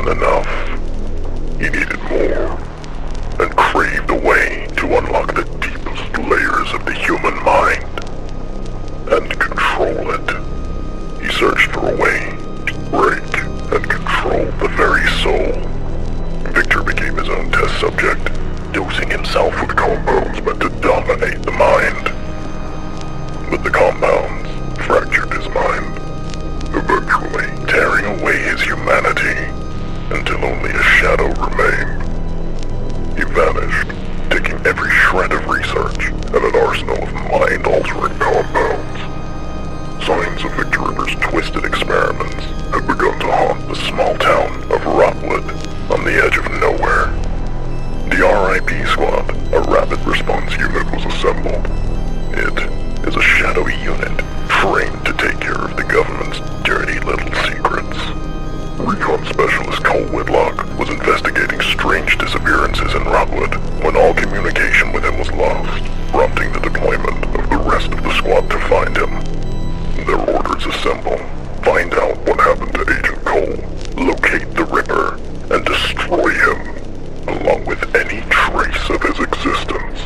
wasn't enough. He needed more, and craved a way to unlock the deepest layers of the human mind, and control it. He searched for a way to break and control the very soul. Victor became his own test subject, dosing himself with compounds meant to dominate the mind. But the compounds fractured his mind, eventually tearing away his humanity until only a shadow remained. He vanished, taking every shred of research and an arsenal of mind-altering compounds. Signs of Victor Ripper's twisted experiments had begun to haunt the small town of Rockwood on the edge of nowhere. The RIP Squad, a rapid response unit, was assembled. It is a shadowy unit trained to take care of the government's dirty little secrets. Recon Specialist Cole Whitlock was investigating strange disappearances in Rockwood when all communication with him was lost, prompting the deployment of the rest of the squad to find him. Their orders assemble, find out what happened to Agent Cole, locate the Ripper, and destroy him, along with any trace of his existence.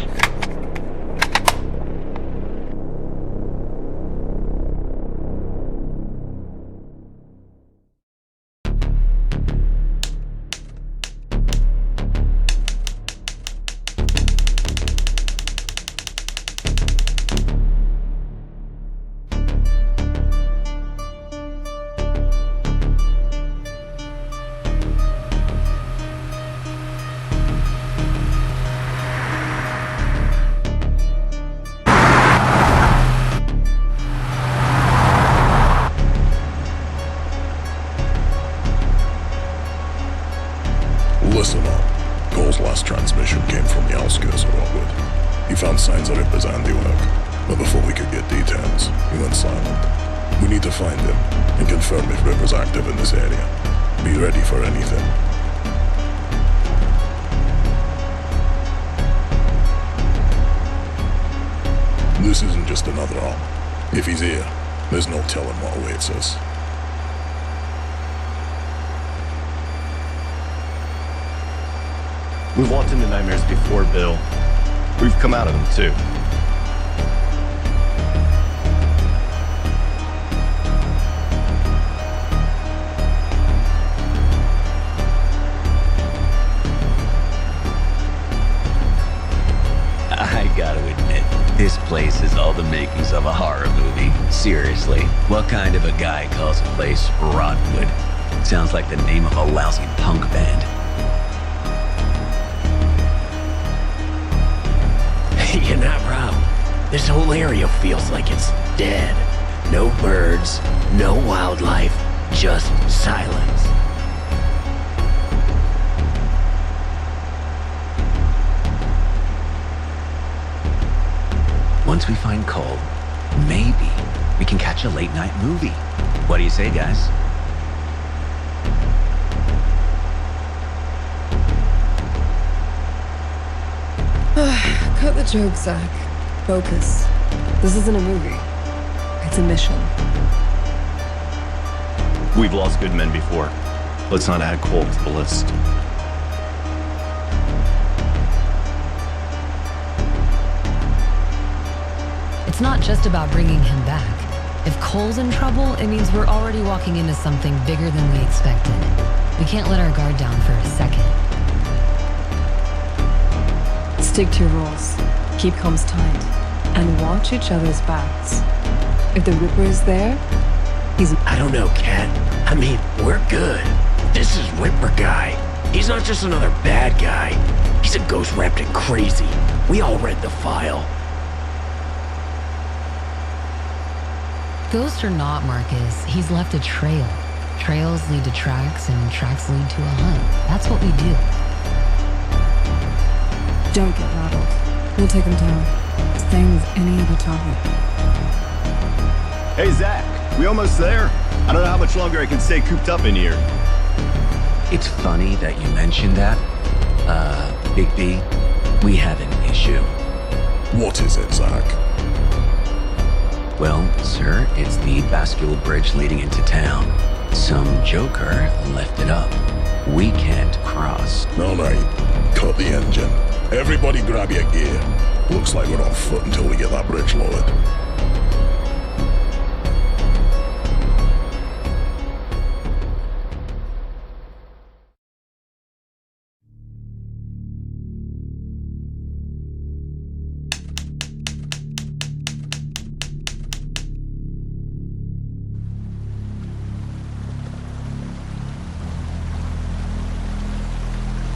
Listen up. Cole's last transmission came from the outskirts of Rockwood. He found signs of Ripper's handiwork, but before we could get details, he went silent. We need to find him and confirm if Ripper's active in this area. Be ready for anything. This isn't just another op. If he's here, there's no telling what awaits us. We've walked into nightmares before, Bill. We've come out of them, too. I gotta admit, this place is all the makings of a horror movie. Seriously, what kind of a guy calls a place Rockwood? Sounds like the name of a lousy punk band. You're not wrong. This whole area feels like it's dead. No birds, no wildlife, just silence. Once we find Cole, maybe we can catch a late night movie. What do you say, guys? Cut the joke, Zach. Focus. This isn't a movie. It's a mission. We've lost good men before. Let's not add Cole to the list. It's not just about bringing him back. If Cole's in trouble, it means we're already walking into something bigger than we expected. We can't let our guard down for a second. Stick to your roles. Keep comms tight. And watch each other's backs. If the Ripper is there, he's... I don't know, Kat. I mean, we're good. This is Ripper guy. He's not just another bad guy. He's a ghost wrapped in crazy. We all read the file. Ghost or not, Marcus, he's left a trail. Trails lead to tracks, and tracks lead to a hunt. That's what we do. Don't get rattled. We'll take him down. Same with any other target. Hey, Zach, we almost there? I don't know how much longer I can stay cooped up in here. It's funny that you mentioned that. Big B, we have an issue. What is it, Zach? Well, sir, it's the bascule bridge leading into town. Some joker left it up. We can't cross. Alright, cut the engine. Everybody grab your gear. Looks like we're on foot until we get that bridge lowered.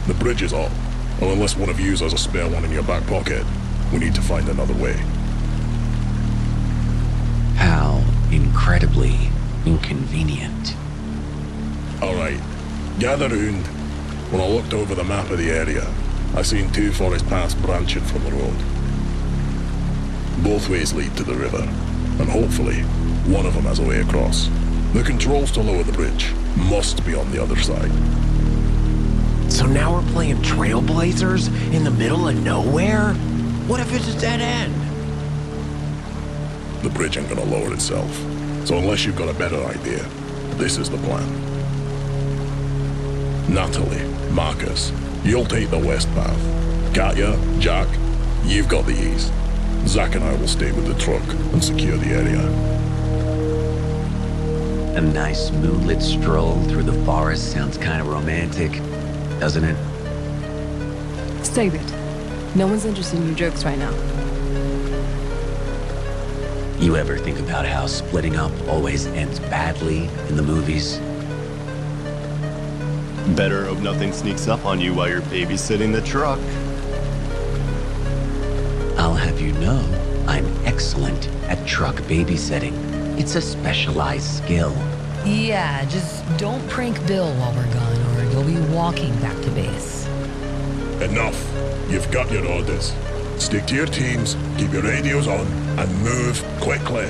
The bridge is up. Well, unless one of you has a spare one in your back pocket, we need to find another way. How incredibly inconvenient. Alright, gather round. When I looked over the map of the area, I seen 2 forest paths branching from the road. Both ways lead to the river, and hopefully, one of them has a way across. The controls to lower the bridge must be on the other side. So now we're playing Trailblazers in the middle of nowhere? What if it's a dead end? The bridge ain't gonna lower itself. So unless you've got a better idea, this is the plan. Natalie, Marcus, you'll take the west path. Katya, Jack, you've got the east. Zach and I will stay with the truck and secure the area. A nice moonlit stroll through the forest sounds kind of romantic, doesn't it? Save it. No one's interested in your jokes right now. You ever think about how splitting up always ends badly in the movies? Better hope nothing sneaks up on you while you're babysitting the truck. I'll have you know, I'm excellent at truck babysitting. It's a specialized skill. Yeah, just don't prank Bill while we're gone, or you'll be walking back to base. Enough. You've got your orders. Stick to your teams, keep your radios on, and move quickly.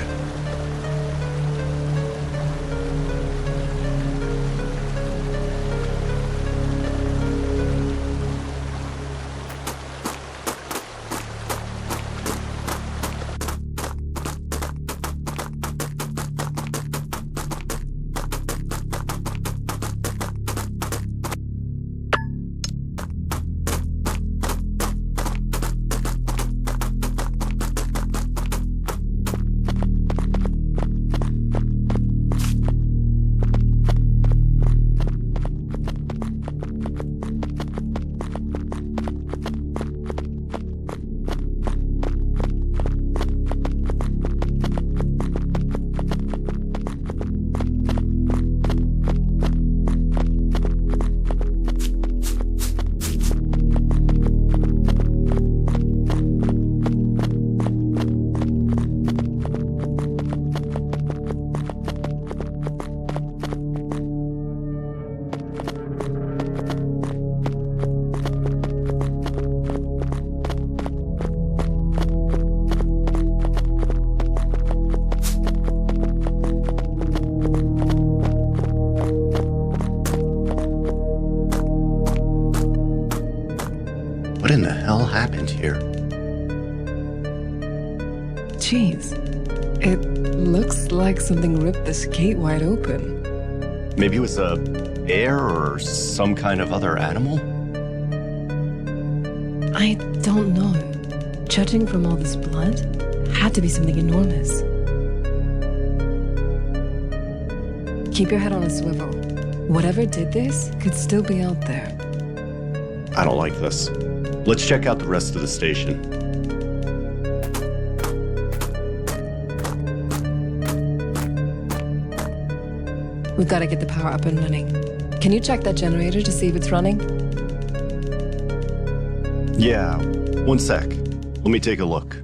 What in the hell happened here? Jeez. It looks like something ripped this gate wide open. Maybe it was a bear or some kind of other animal? I don't know. Judging from all this blood, had to be something enormous. Keep your head on a swivel. Whatever did this could still be out there. I don't like this. Let's check out the rest of the station. We've got to get the power up and running. Can you check that generator to see if it's running? Yeah, one sec. Let me take a look.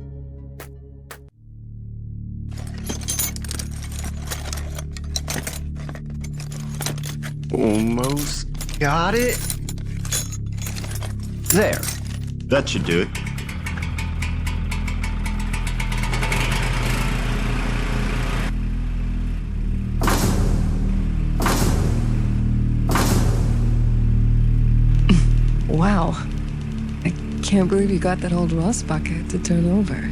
Almost got it. There. That should do it. Wow. I can't believe you got that old rust bucket to turn over.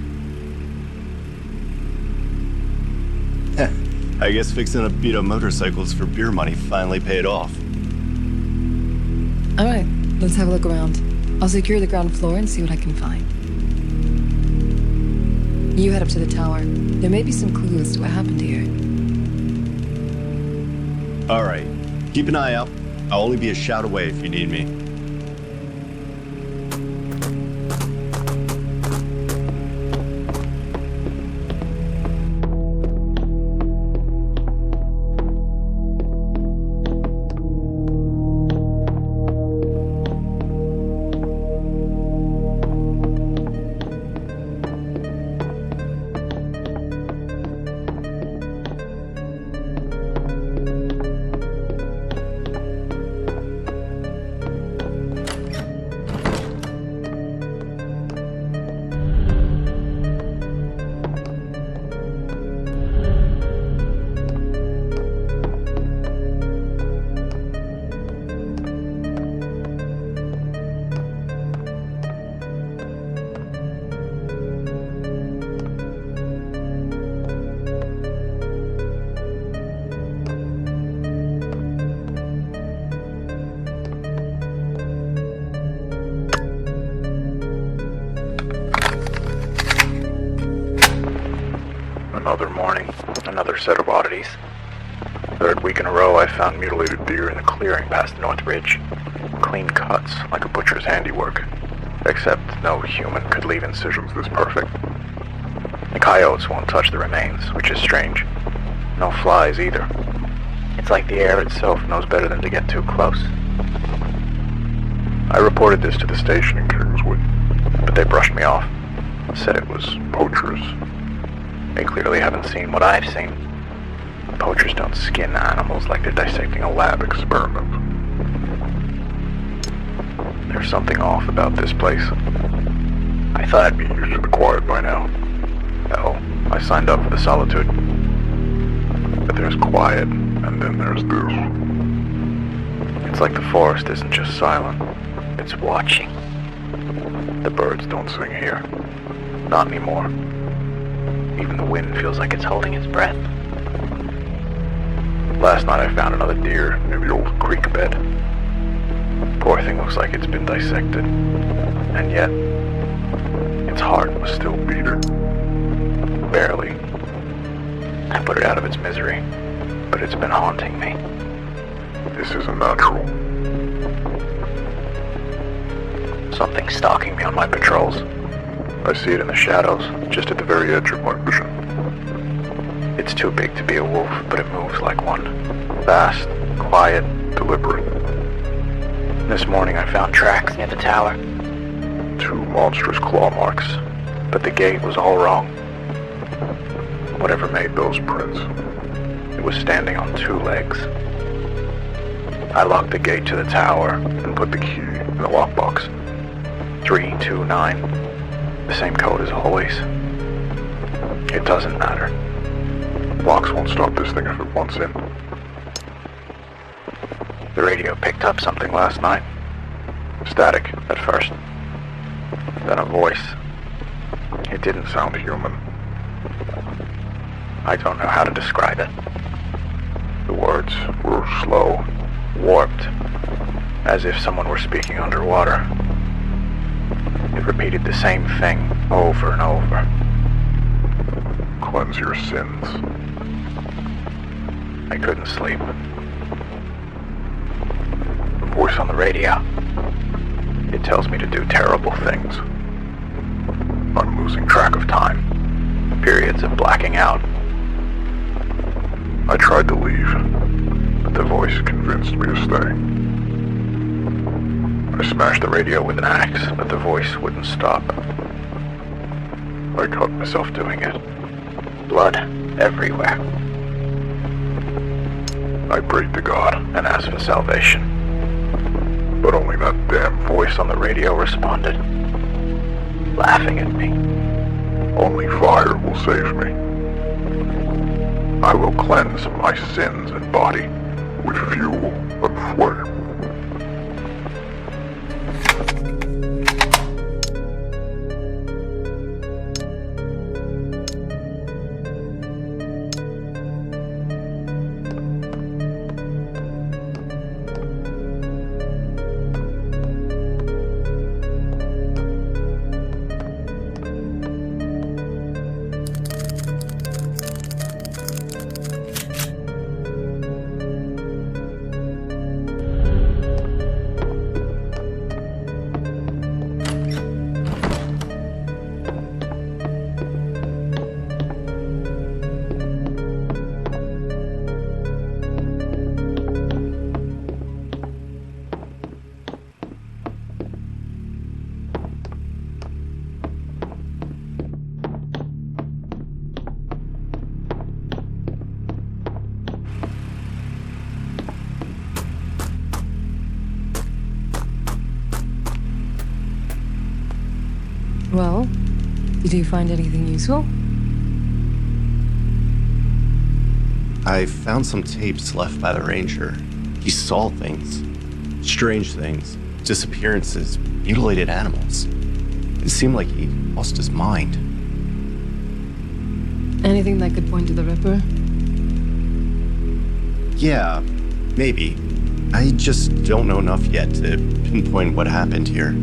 I guess fixing up beat-up motorcycles for beer money finally paid off. Alright, let's have a look around. I'll secure the ground floor and see what I can find. You head up to the tower. There may be some clues to what happened here. All right. Keep an eye out. I'll only be a shout away if you need me. Another morning, another set of oddities. Third week in a row I found mutilated deer in the clearing past North Ridge. Clean cuts, like a butcher's handiwork. Except no human could leave incisions this perfect. The coyotes won't touch the remains, which is strange. No flies either. It's like the air itself knows better than to get too close. I reported this to the station in Kingswood, but they brushed me off. Said it was poachers. They clearly haven't seen what I've seen. Poachers don't skin animals like they're dissecting a lab experiment. There's something off about this place. I thought I'd be used to the quiet by now. Hell, I signed up for the solitude. But there's quiet, and then there's this. It's like the forest isn't just silent, it's watching. The birds don't sing here. Not anymore. Even the wind feels like it's holding its breath. Last night I found another deer near the old creek bed. Poor thing looks like it's been dissected. And yet, its heart was still beating. Barely. I put it out of its misery, but it's been haunting me. This isn't natural. Something's stalking me on my patrols. I see it in the shadows, just at the very edge of my vision. It's too big to be a wolf, but it moves like one. Fast, quiet, deliberate. This morning I found tracks near the tower. 2 monstrous claw marks, but the gate was all wrong. whatever made those prints. It was standing on 2 legs. I locked the gate to the tower And put the key in the lockbox. 329. The same code as always. It doesn't matter. Locks won't stop this thing if it wants in. The radio picked up something last night. Static at first. Then a voice. It didn't sound human. I don't know how to describe it. The words were slow, Warped. As if someone were speaking underwater. It repeated the same thing over and over. cleanse your sins. I couldn't sleep. The voice on the radio. It tells me to do terrible things. I'm losing track of time. Periods of blacking out. I tried to leave, but the voice convinced me to stay. I smashed the radio with an axe, but the voice wouldn't stop. I cut myself Doing it. Blood everywhere. I prayed to God, And asked for salvation. but only that damn Voice on the radio responded, laughing at me. only fire will save me. I will cleanse my sins and body with fuel and flame. Well, did you find anything useful? I found some tapes left by the ranger. He saw things. Strange things. Disappearances. Mutilated animals. It seemed like he lost his mind. Anything that could point to the Ripper? Yeah, maybe. I just don't know enough yet to pinpoint what happened here.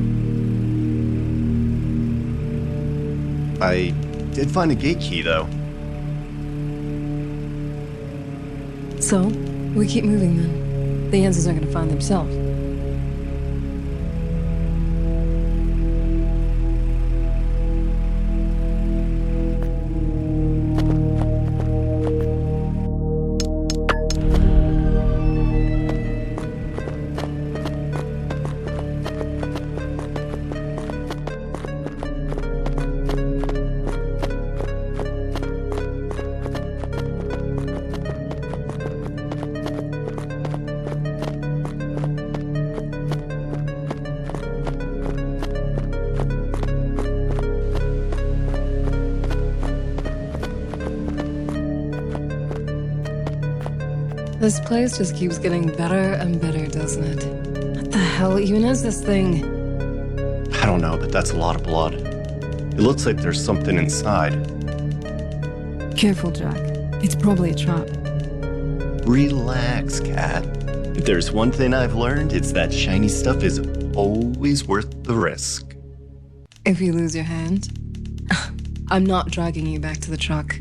I did find a gate key, though. So, we keep moving then. The answers are gonna find themselves. This place just keeps getting better and better, doesn't it? What the hell even is this thing? I don't know, but that's a lot of blood. It looks like there's something inside. Careful, Jack. It's probably a trap. Relax, Cat. If there's one thing I've learned, it's that shiny stuff is always worth the risk. If you lose your hand, I'm not dragging you back to the truck.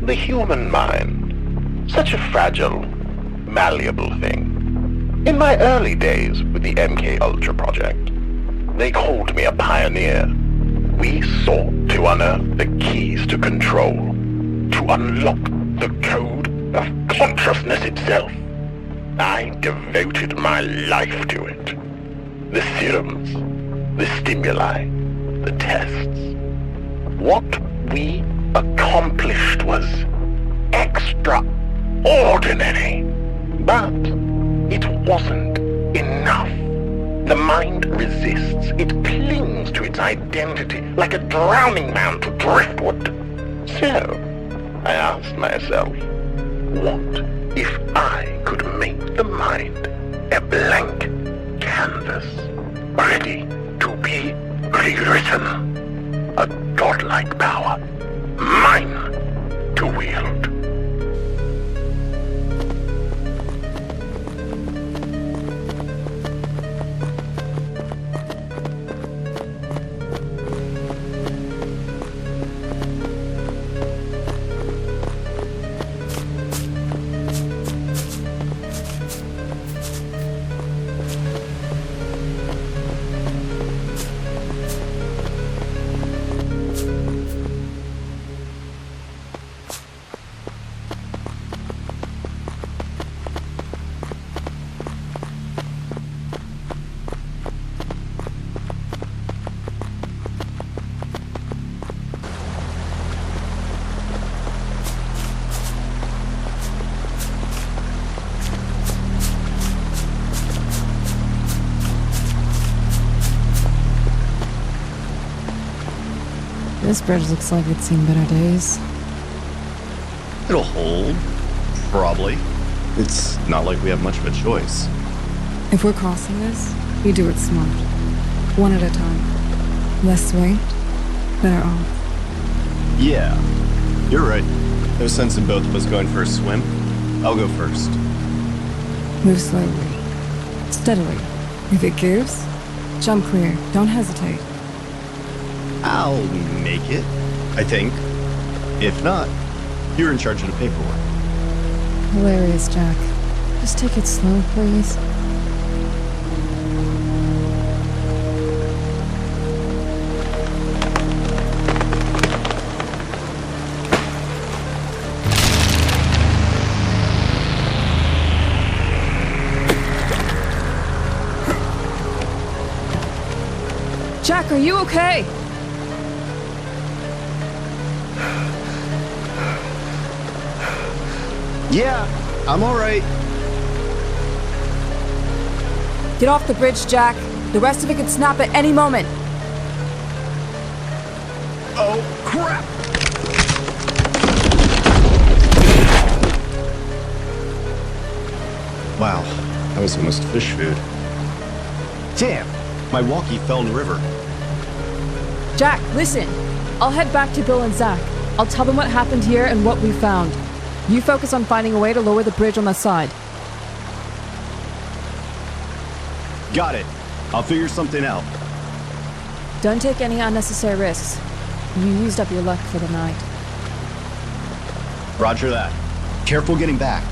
The human mind, such a fragile, malleable thing. In my early days with the MK Ultra project, they called me a pioneer. We sought to unearth the keys to control, to unlock the code of consciousness itself. I devoted my life to it. The serums, the stimuli, the tests. What we accomplished was extraordinary. But it wasn't enough. The mind resists. It clings to its identity like a drowning man to driftwood. So, I asked myself, what if I could make the mind a blank canvas, ready to be rewritten? A godlike power, mine to wield. This bridge looks like it's seen better days. It'll hold. Probably. It's not like we have much of a choice. If we're crossing this, we do it smart. One at a time. Less weight, better off. Yeah, you're right. No sense in both of us going for a swim. I'll go first. Move slowly. Steadily. If it gives, jump clear. Don't hesitate. I'll make it, I think. If not, you're in charge of the paperwork. Hilarious, Jack. Just take it slow, please. Jack, are you okay? Yeah, I'm alright. Get off the bridge, Jack. The rest of it could snap at any moment. Oh, crap! Wow, that was almost fish food. Damn, my walkie fell in the river. Jack, listen. I'll head back to Bill and Zach. I'll tell them what happened here and what we found. You focus on finding a way to lower the bridge on that side. Got it. I'll figure something out. Don't take any unnecessary risks. You used up your luck for the night. Roger that. Careful getting back.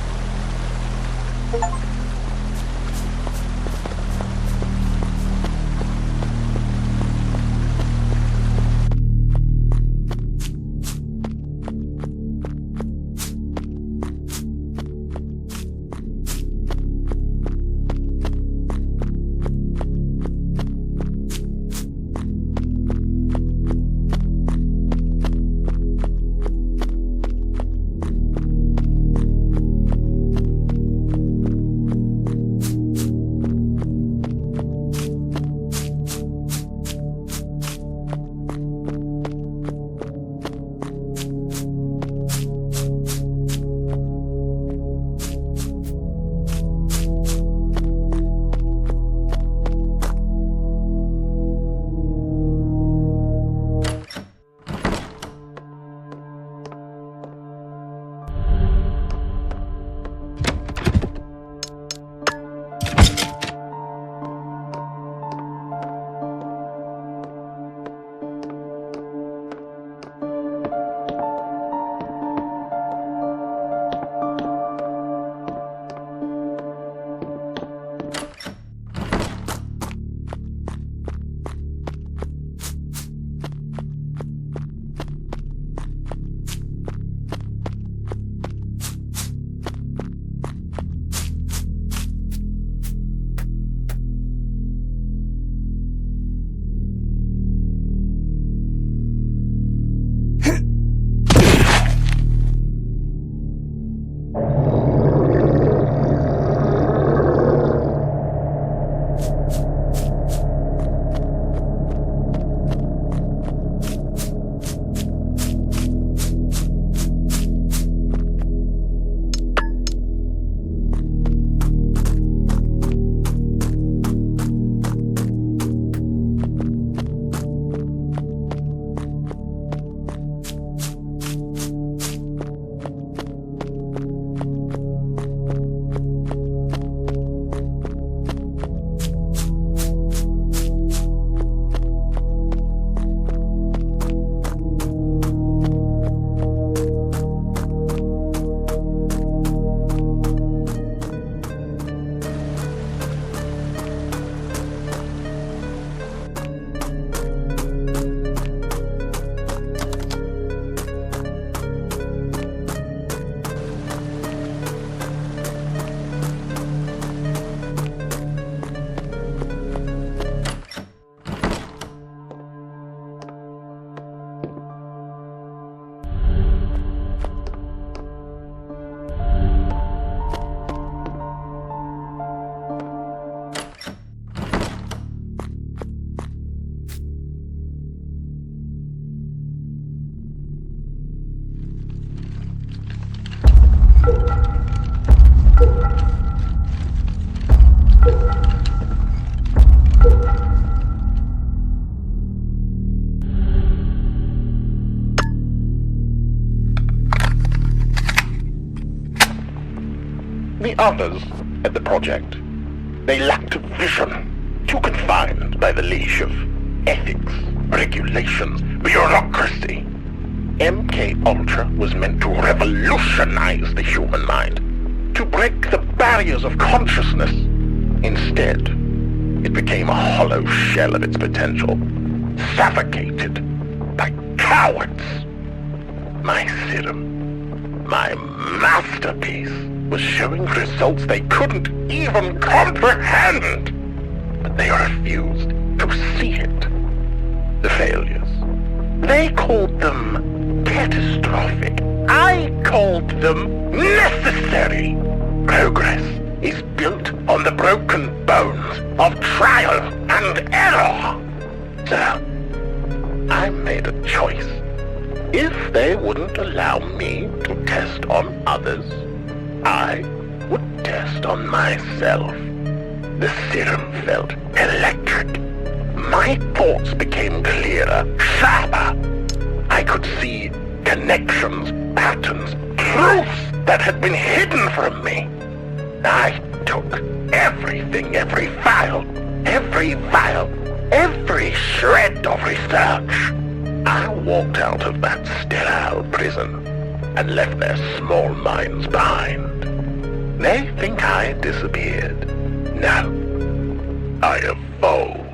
The others at the project, they lacked vision, too confined by the leash of ethics, regulations, bureaucracy. MK Ultra was meant to revolutionize the human mind, to break the barriers of consciousness. Instead, it became a hollow shell of its potential, suffocated by cowards. My serum, my masterpiece, was showing results they couldn't even comprehend. But they refused to see it. the failures. They called them catastrophic. I called them necessary. Progress is built on the broken bones of trial and error. So, I made a choice. If they wouldn't allow me to test on others, I would test on myself. The serum felt electric. My thoughts became clearer, sharper. I could see connections, patterns, truths that had been hidden from me. I took everything, every vial, every shred of research. I walked out of that sterile prison and left their small minds behind. They think I disappeared. No, I evolved.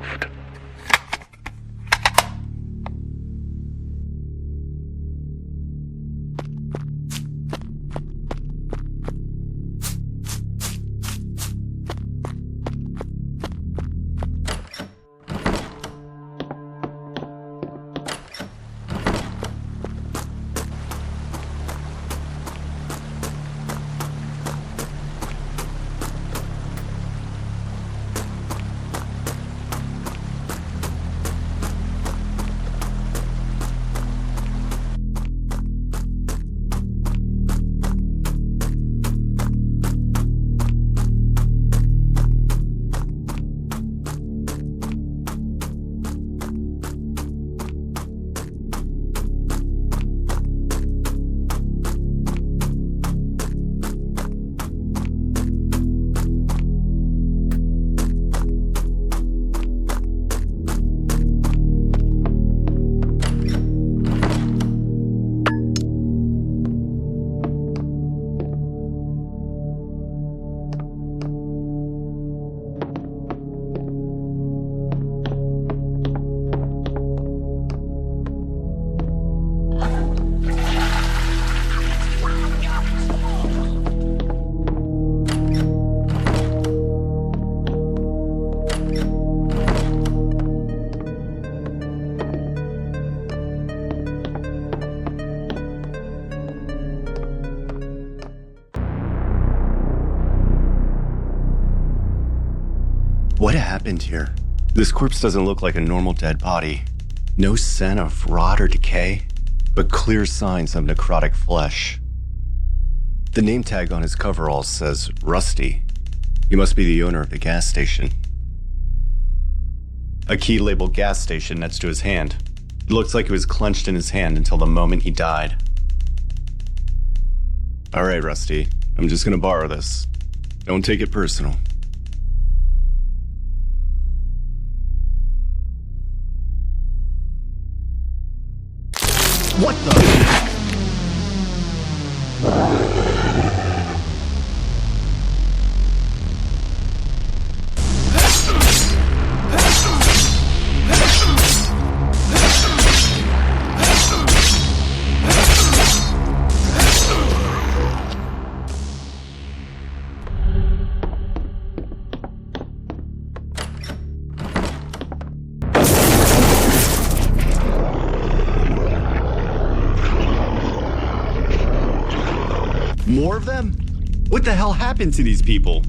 What happened here? This corpse doesn't look like a normal dead body. No scent of rot or decay, but clear signs of necrotic flesh. The name tag on his coveralls says Rusty. He must be the owner of the gas station. A key labeled gas station next to his hand. It looks like it was clenched in his hand until the moment he died. All right, Rusty. I'm just gonna borrow this. Don't take it personal. What the? More of them? What the hell happened to these people?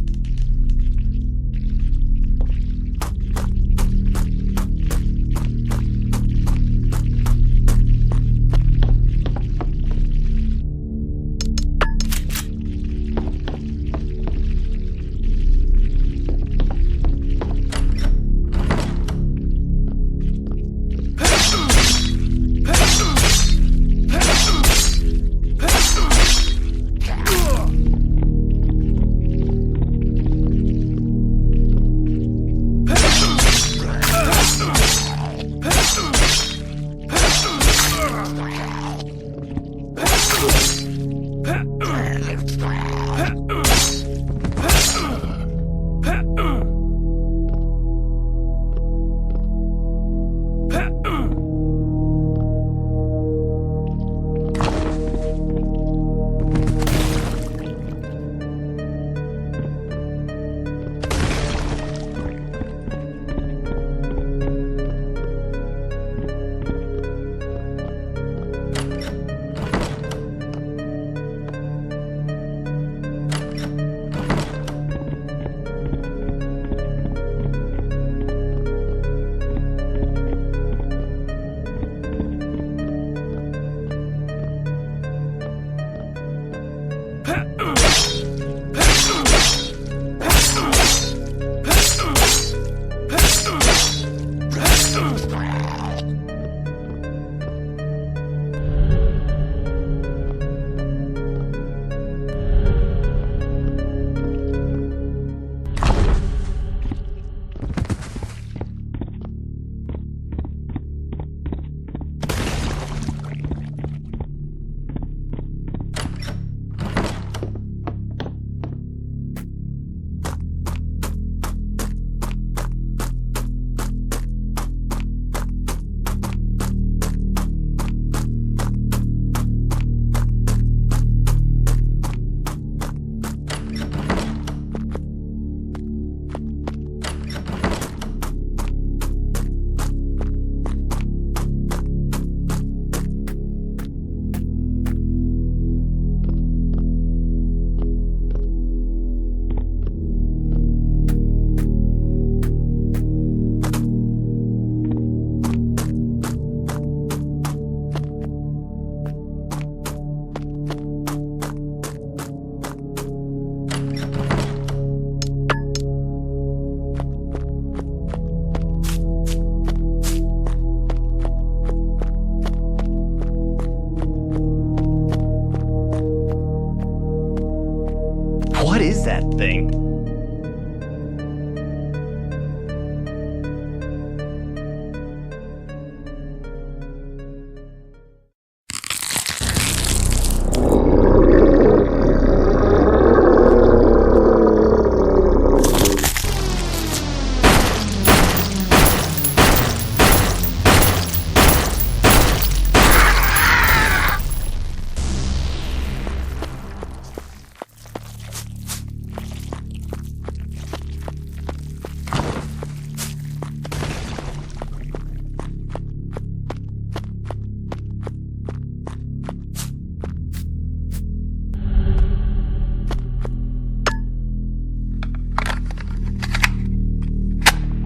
that thing.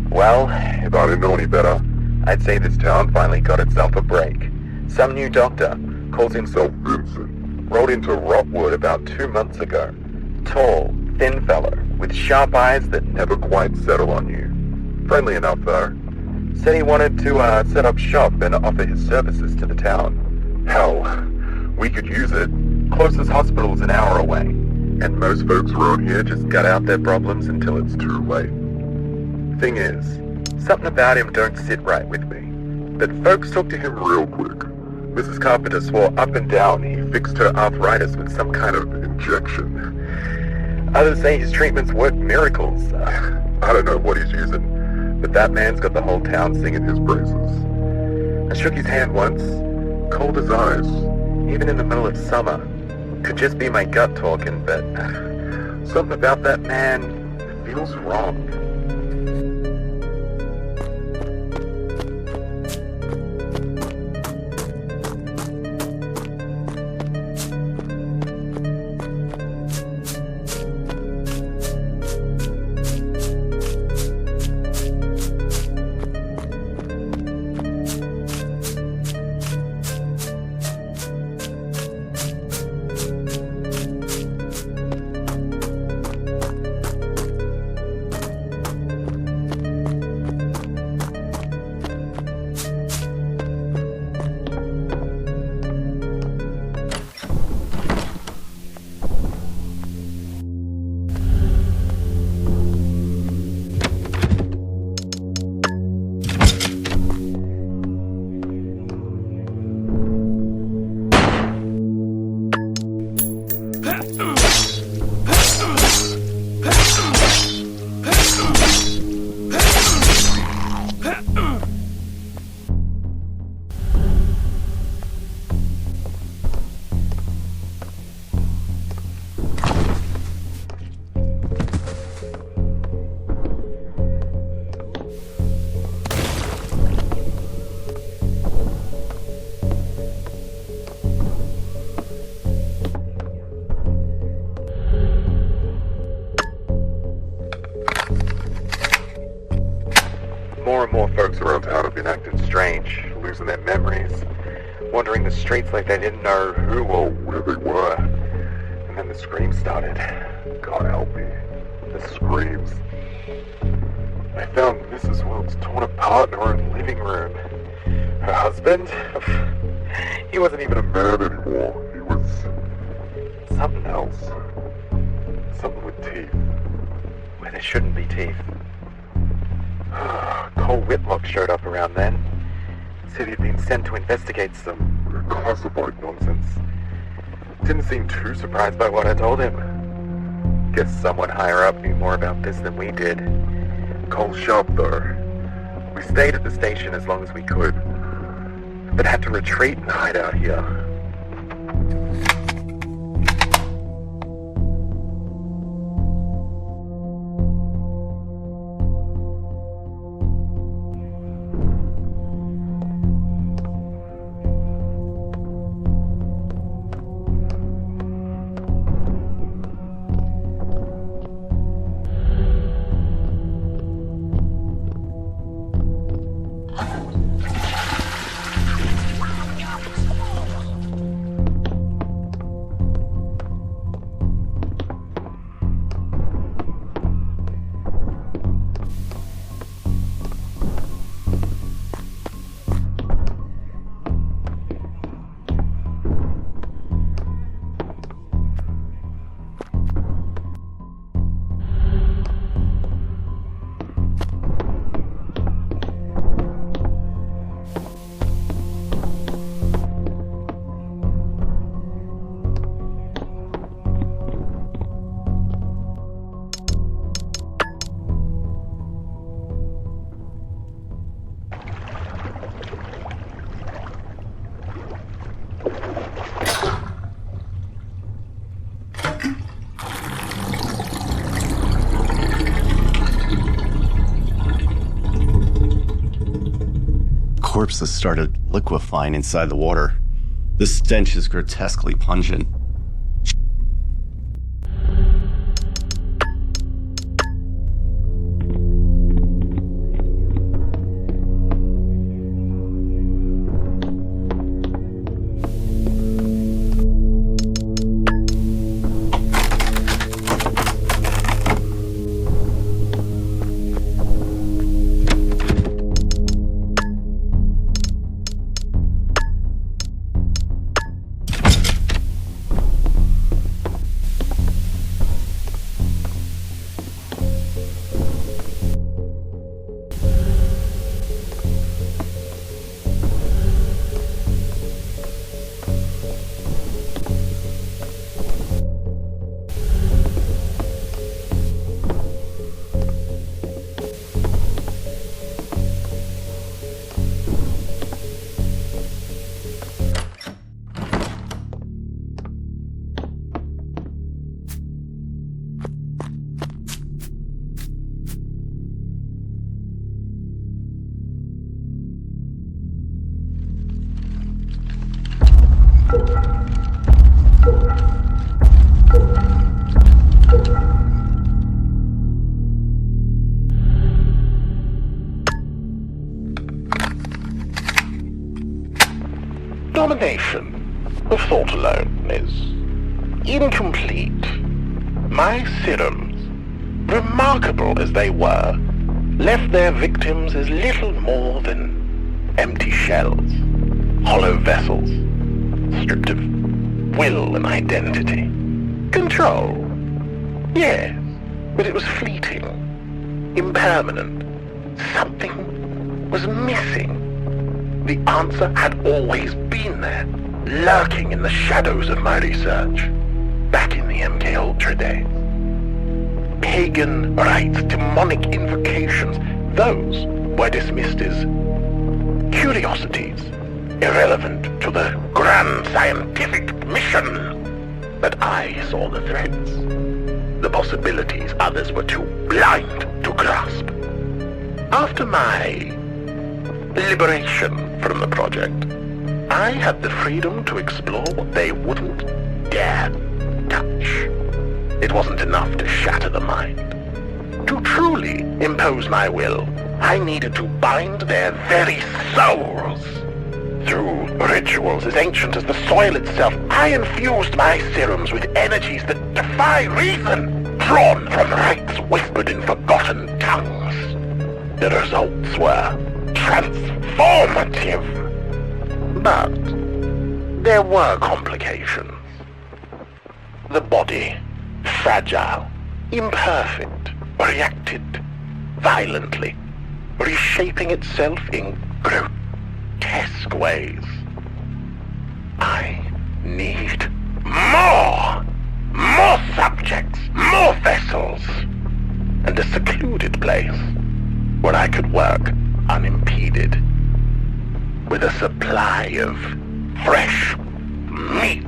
Well, if I didn't know any better, I'd say this town finally got itself a break. Some new doctor, calls himself Vincent, rolled into Rockwood about 2 months ago. Tall, thin fellow, with sharp eyes that never quite settle on you. Friendly enough though. Said he wanted to set up shop and offer his services to the town. Hell, we could use it. Closest hospital's an hour away. And most folks around here just gut out their problems until it's too late. Thing is, something about him don't sit right with me. But folks talk to him real quick. Mrs. Carpenter swore up and down he fixed her arthritis with some kind of injection. Others say his treatments work miracles. I don't know what he's using, but that man's got the whole town singing his praises. I shook his hand once, cold as ice, even in the middle of summer. Could just be my gut talking, but something about that man feels wrong. More and more folks around town have been acting strange, losing their memories, wandering the streets like they didn't know who or where they were. And then the screams started. God help me. The screams. I found Mrs. Wilkes torn apart in her own living room. Her husband? He wasn't even a man anymore. He was something else. Something with teeth. Where there shouldn't be teeth. Cole Whitlock showed up around then. Said he'd been sent to investigate some classified nonsense. Didn't seem too surprised by what I told him. Guess someone higher up knew more about this than we did. Cole's sharp though. We stayed at the station as long as we could, but had to retreat and hide out here. corpses started liquefying inside the water. The stench is grotesquely pungent. Domination of thought alone is incomplete. My serums, remarkable as they were, left their victims as little more than empty shells, hollow vessels, stripped of will and identity. Control, yes, but it was fleeting, impermanent. Something was missing. The answer had always been there, lurking in the shadows of my research, back in the MK Ultra days. Pagan rites, demonic invocations, those were dismissed as curiosities, irrelevant to the grand scientific mission. But I saw the threats, the possibilities others were too blind to grasp. After my liberation from the project, I had the freedom to explore what they wouldn't dare touch. It wasn't enough to shatter the mind. To truly impose my will, I needed to bind their very souls. Through rituals as ancient as the soil itself, I infused my serums with energies that defy reason, drawn from rites whispered in forgotten tongues. The results were transformative. But there were complications. The body, fragile, imperfect, reacted violently, reshaping itself in grotesque ways. I need more subjects, more vessels, and a secluded place where I could work unimpeded, with a supply of fresh meat.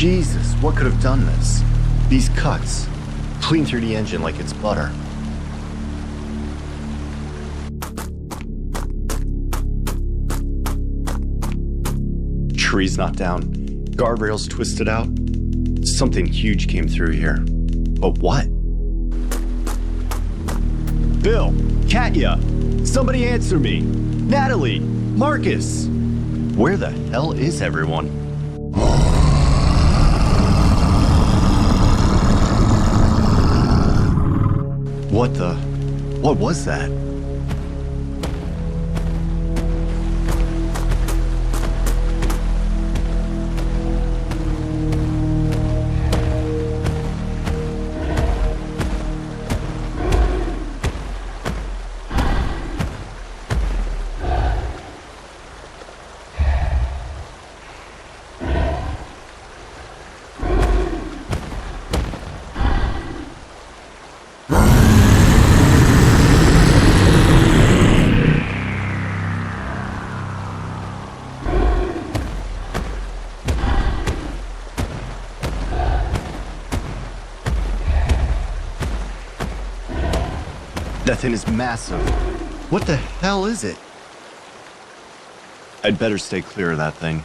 Jesus, what could have done this? These cuts, clean through the engine like it's butter. Trees knocked down, guardrails twisted out. Something huge came through here. But what? Bill, Katya, somebody answer me. Natalie, Marcus. Where the hell is everyone? What was that? That thing is massive. What the hell is it? I'd better stay clear of that thing.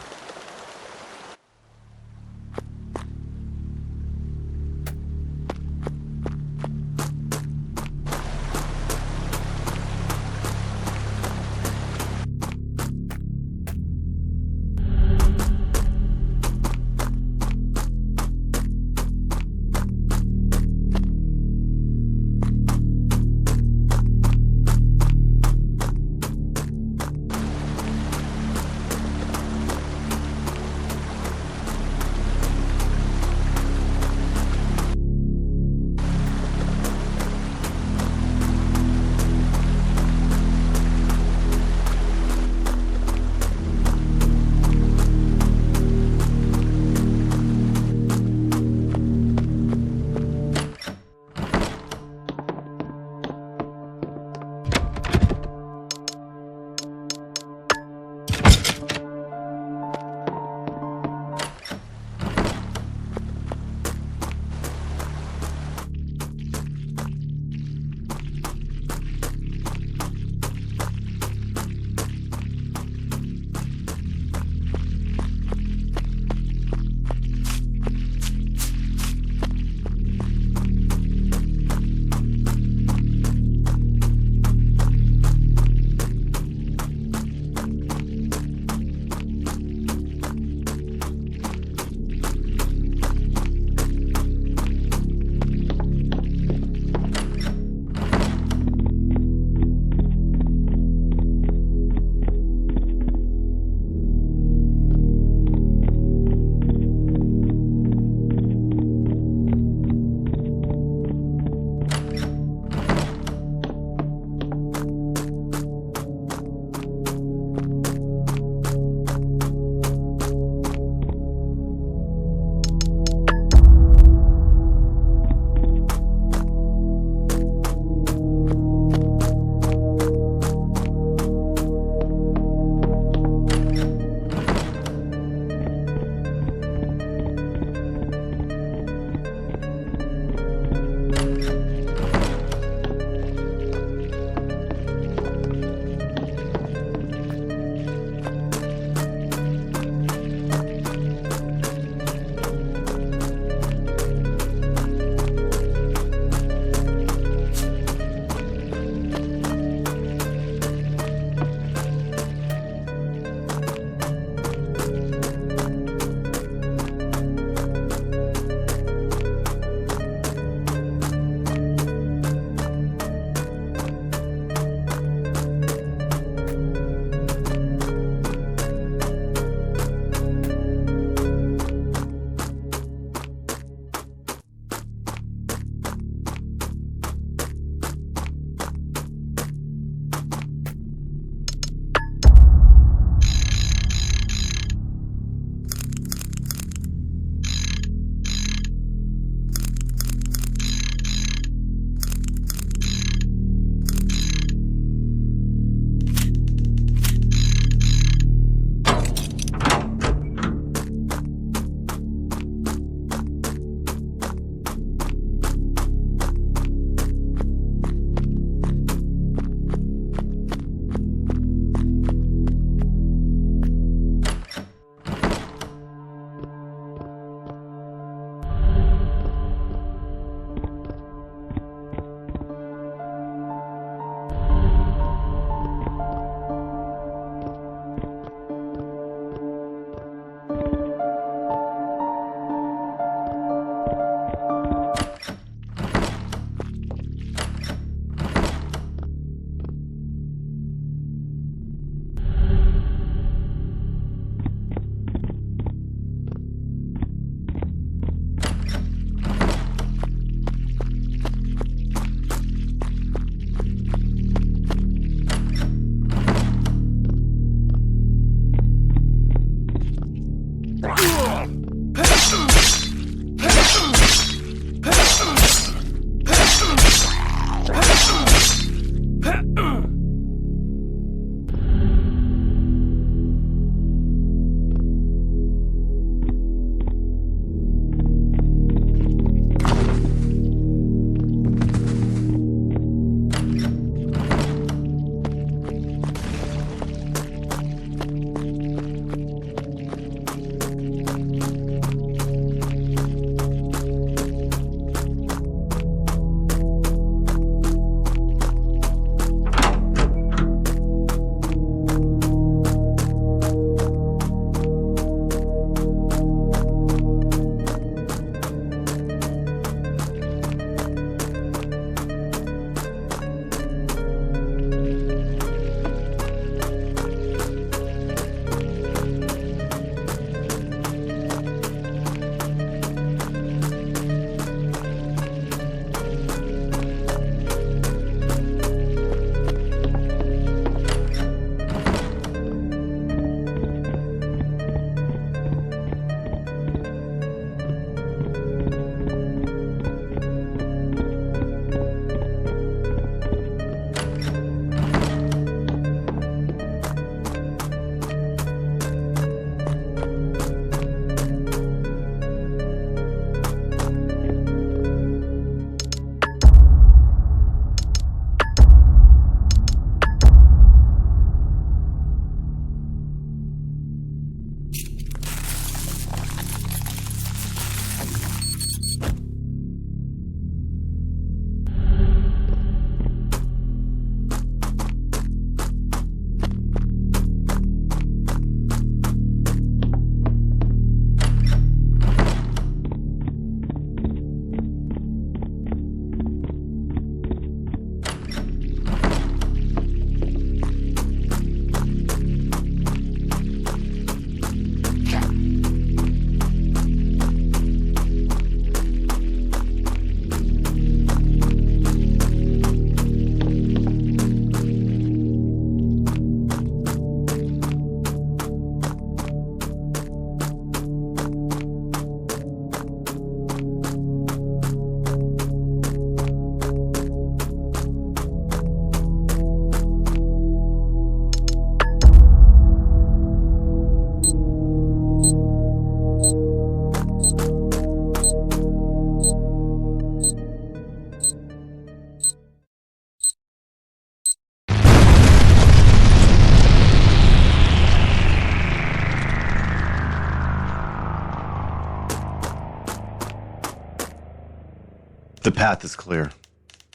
The path is clear.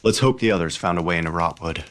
Let's hope the others found a way into Rotwood.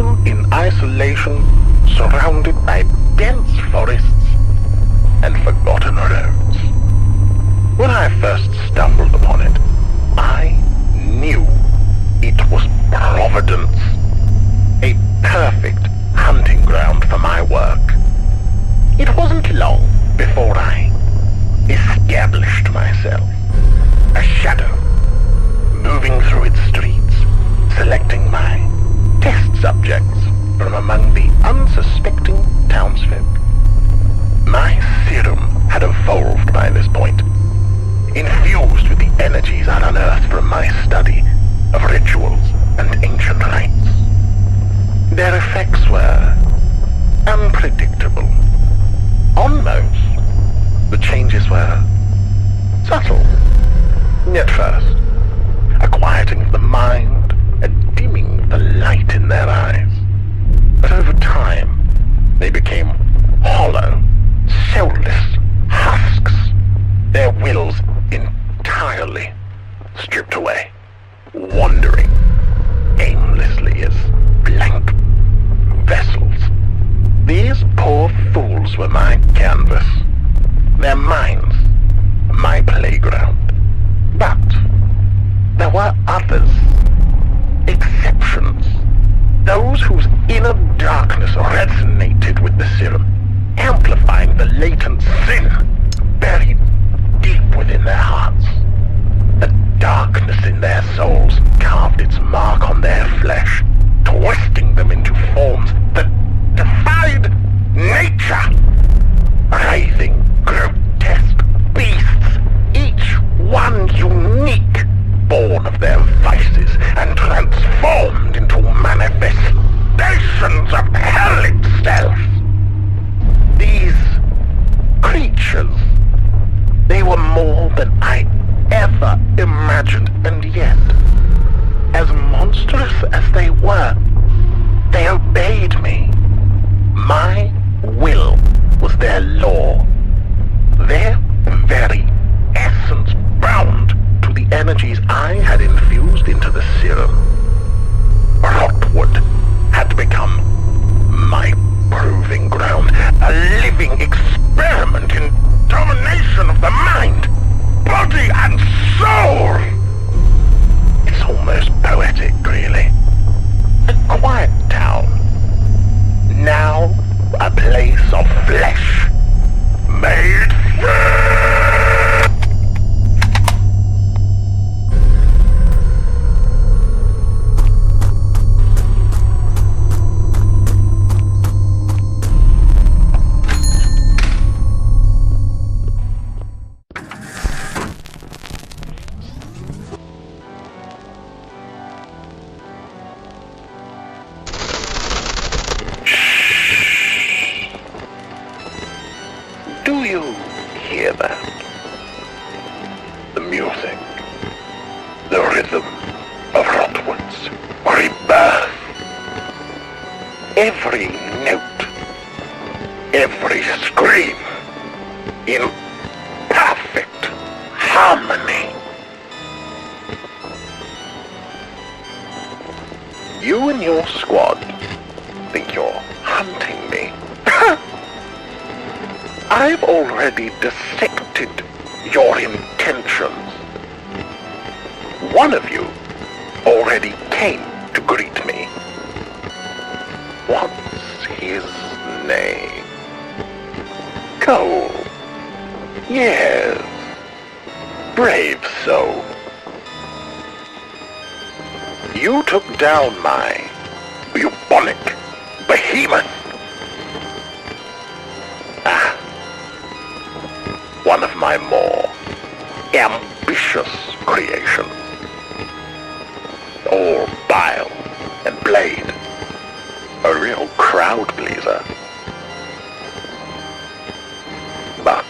castle in isolation, surrounded by dense forests and forgotten roads. When I first stumbled upon it, I knew it was Providence, a perfect hunting ground for my work. It wasn't long before I established myself, a shadow, moving through its streets, selecting my test subjects from among the unsuspecting townsfolk. My serum had evolved by this point, infused with the energies I'd unearthed from my study of rituals and ancient rites. Their effects were unpredictable. On most, the changes were subtle, at first, a quieting of the mind, a dimming of the light in their eyes. But over time, they became hollow, soulless husks, their wills entirely stripped away, wandering aimlessly as blank vessels. These poor fools were my canvas, their minds my playground. But there were others, exceptions, those whose inner darkness resonated with the serum, amplifying the latent sin buried deep within their hearts. The darkness in their souls carved its mark on their flesh, twisting them into forms that defied nature. Writhing, grotesque beasts, each one unique, born of their vices and transformed into manifestations of hell itself. These creatures, they were more than I ever imagined, and yet, as monstrous as they were, they obeyed me. My will was their law, their very essence bound to the energies I had infused into the serum. Rotwood had become my proving ground, a living experiment in domination of the mind, body, and soul. It's almost poetic, really. A quiet town, now a place of flesh made Do you hear that? The music, the rhythm of Rotwood's rebirth. Every note, every scream in perfect harmony. You and your squad think you're hunting me. I've already dissected your intentions. One of you already came to greet me. What's his name? Cole. Yes. Brave soul. You took down my bubonic behemoth. One of my more ambitious creations. All bile and blade. A real crowd pleaser. But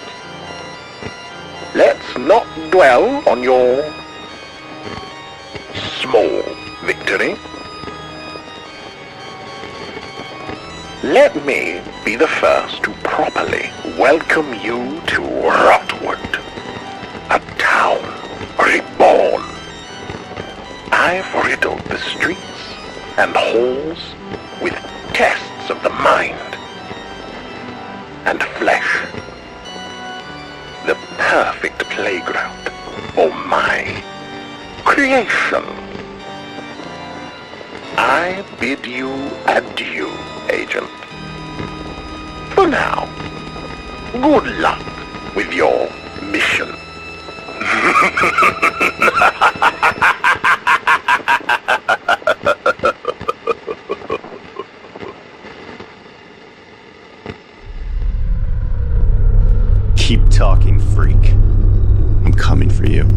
let's not dwell on your small victory. Let me be the first to properly welcome you to Rotwood, a town reborn. I've riddled the streets and halls with playground for my creation. I bid you adieu, Agent. For now, good luck with your mission. Keep talking, freak. I'm coming for you.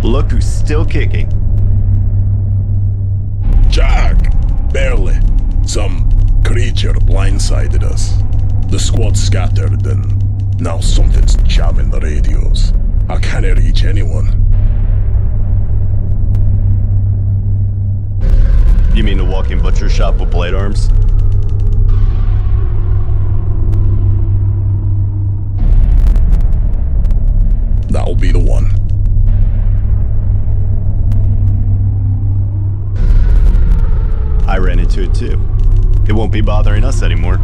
Look who's still kicking. Jack! Barely. Some creature blindsided us. The squad scattered and now something's jamming the radios. I can't reach anyone. You mean a walk-in butcher shop with blade arms? That'll be the one. I ran into it too. It won't be bothering us anymore.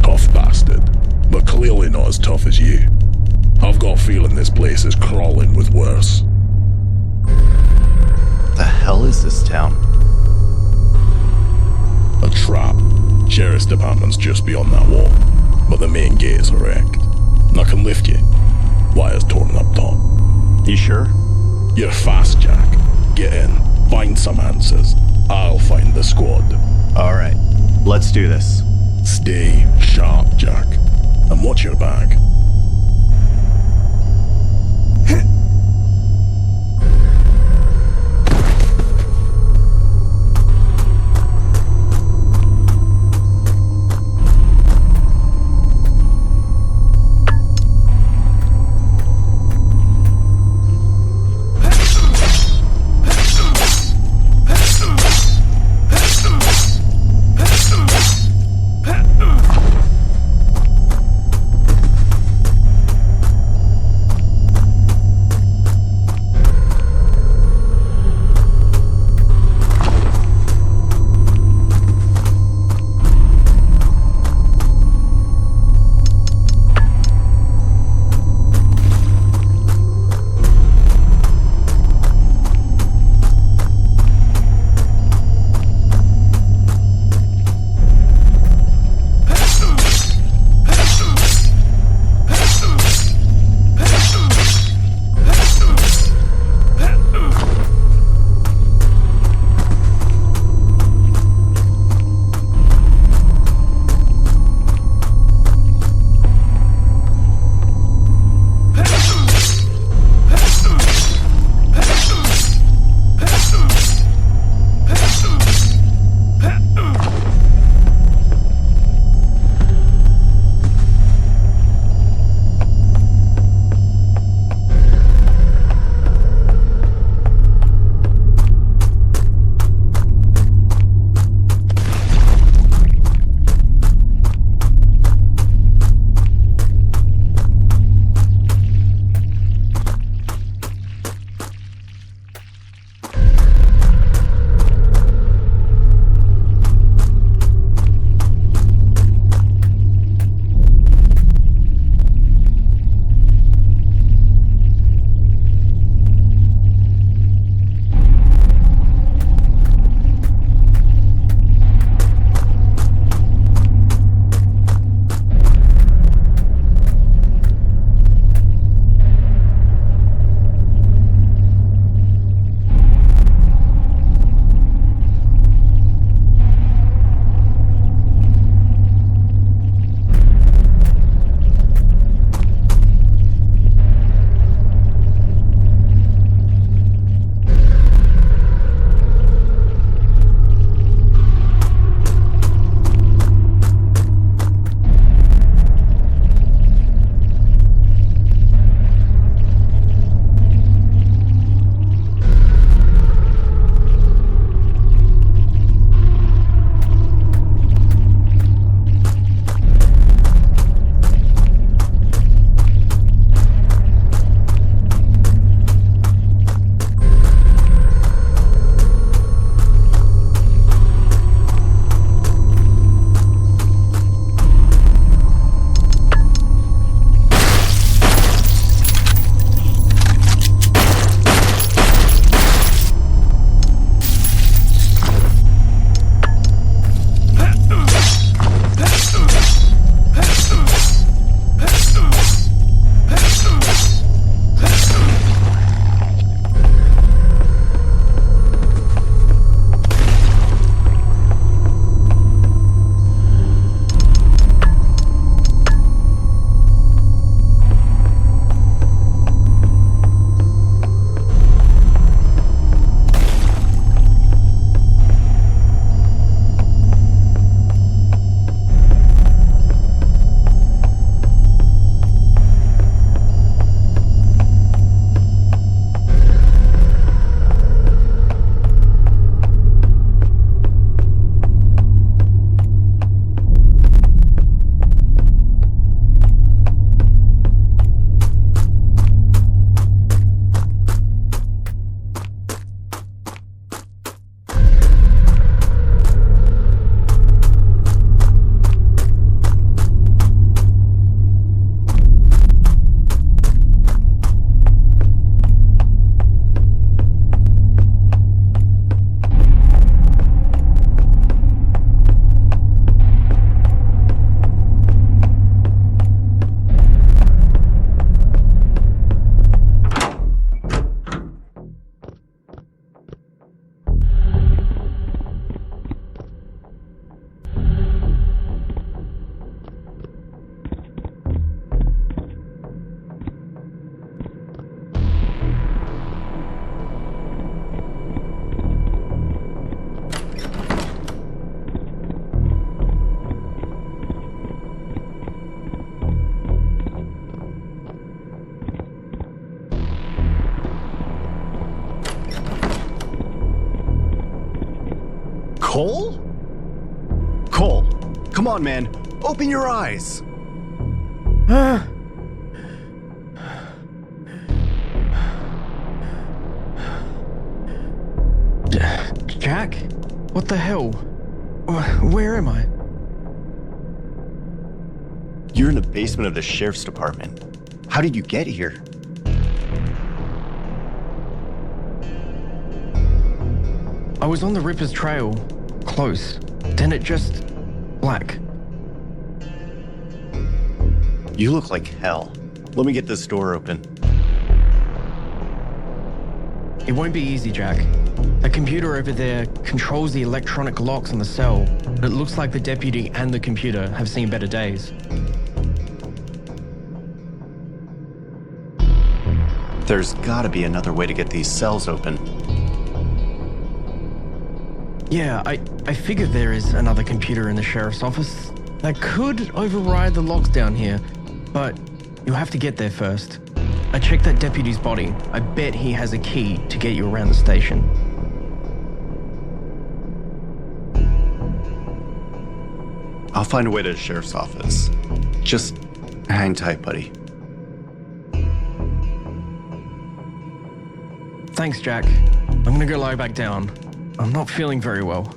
Tough bastard, but clearly not as tough as you. I've got a feeling this place is crawling with worse. The hell is this town? A trap. Sheriff's department's just beyond that wall, but the main gate is wrecked. I can lift you. Wires torn up top. You sure? You're fast, Jack. Get in. Find some answers. I'll find the squad. Alright, let's do this. Stay sharp, Jack. And watch your back. Cole? Cole, come on, man. Open your eyes. Jack? What the hell? Where am I? You're in the basement of the sheriff's department. How did you get here? I was on the Ripper's trail. Close. Then it just... black. You look like hell. Let me get this door open. It won't be easy, Jack. That computer over there controls the electronic locks on the cell, but it looks like the deputy and the computer have seen better days. There's gotta be another way to get these cells open. Yeah, I figured there is another computer in the sheriff's office that could override the locks down here, but you'll have to get there first. I checked that deputy's body. I bet he has a key to get you around the station. I'll find a way to the sheriff's office. Just hang tight, buddy. Thanks, Jack. I'm gonna go lie back down. I'm not feeling very well.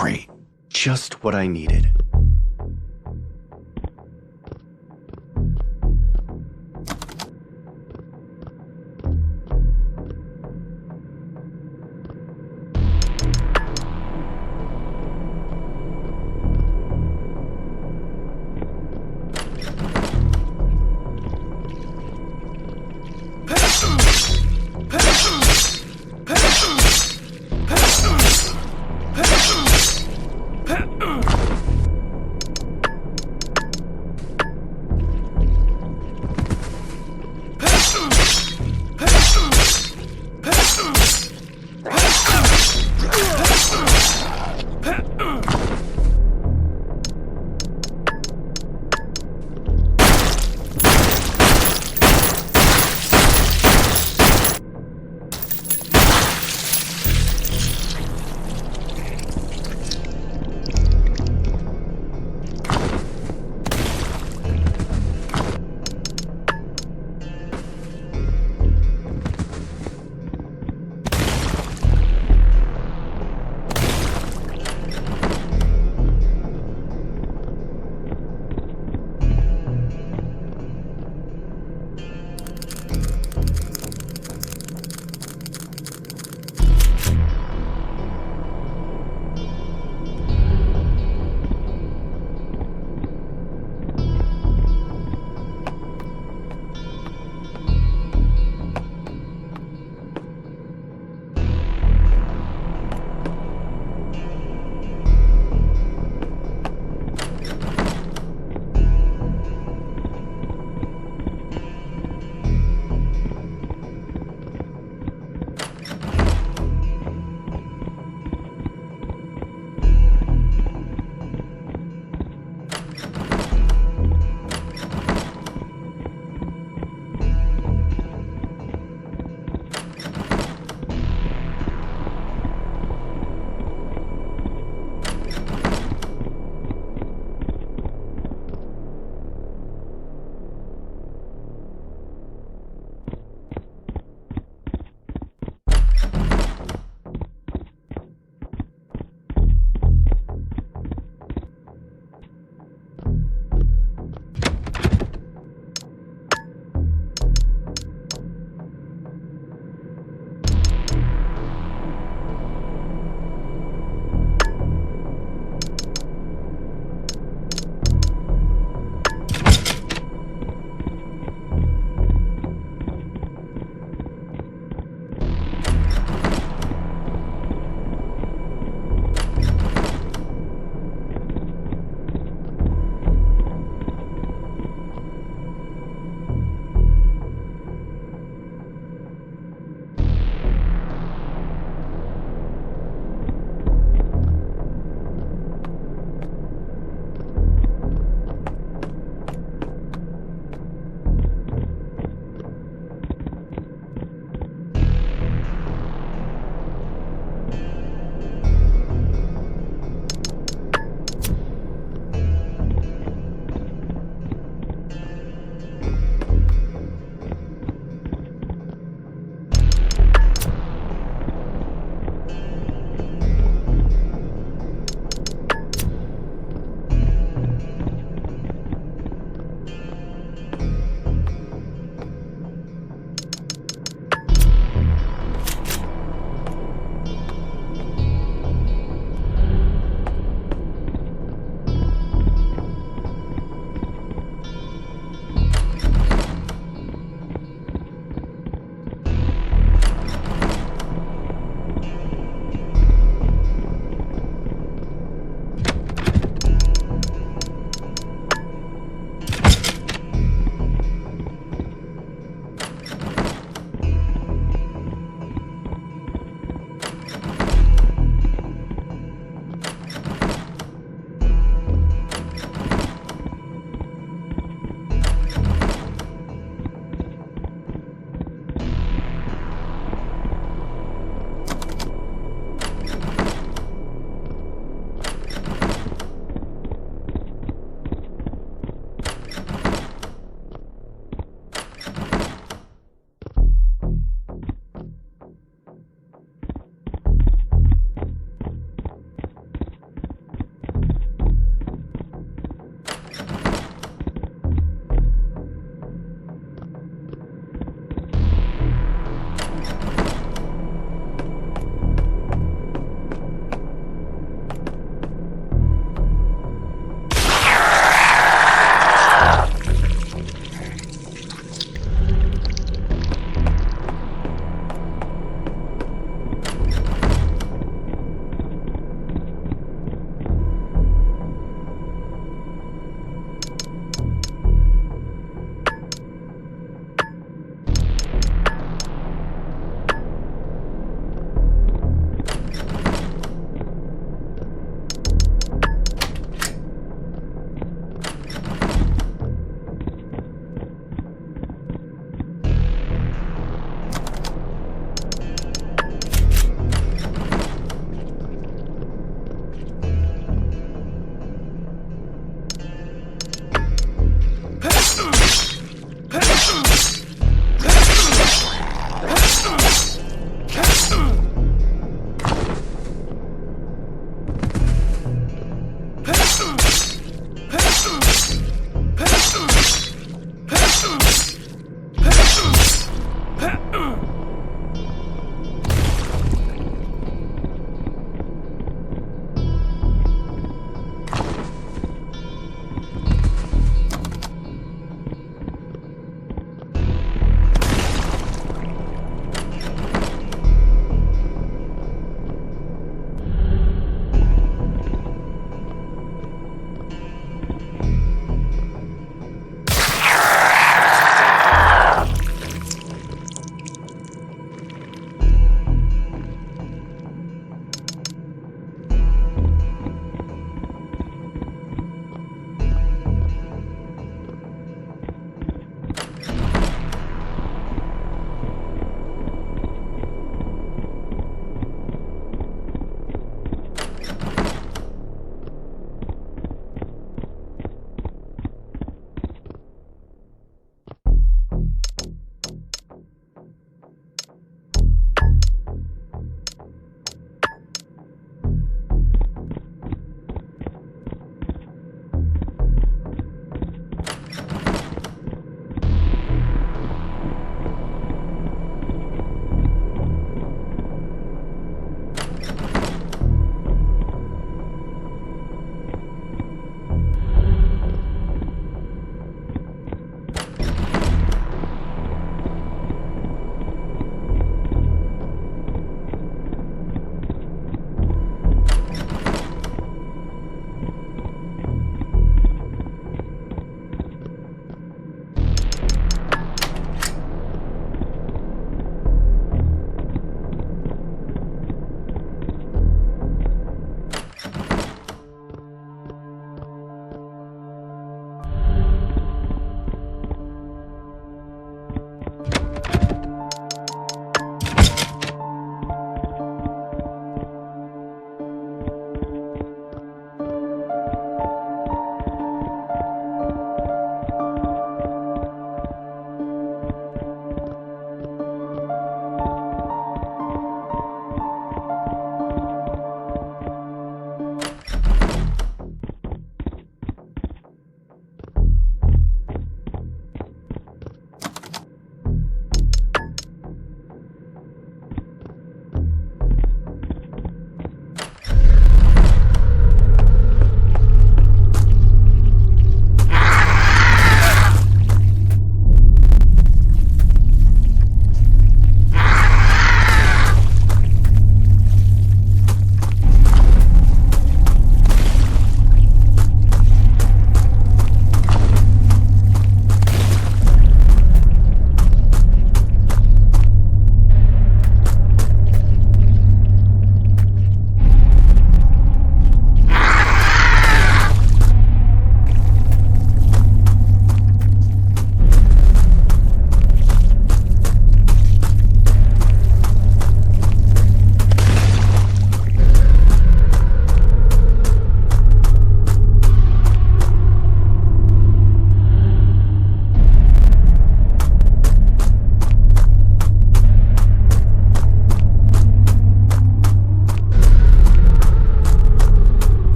Great. Just what I needed.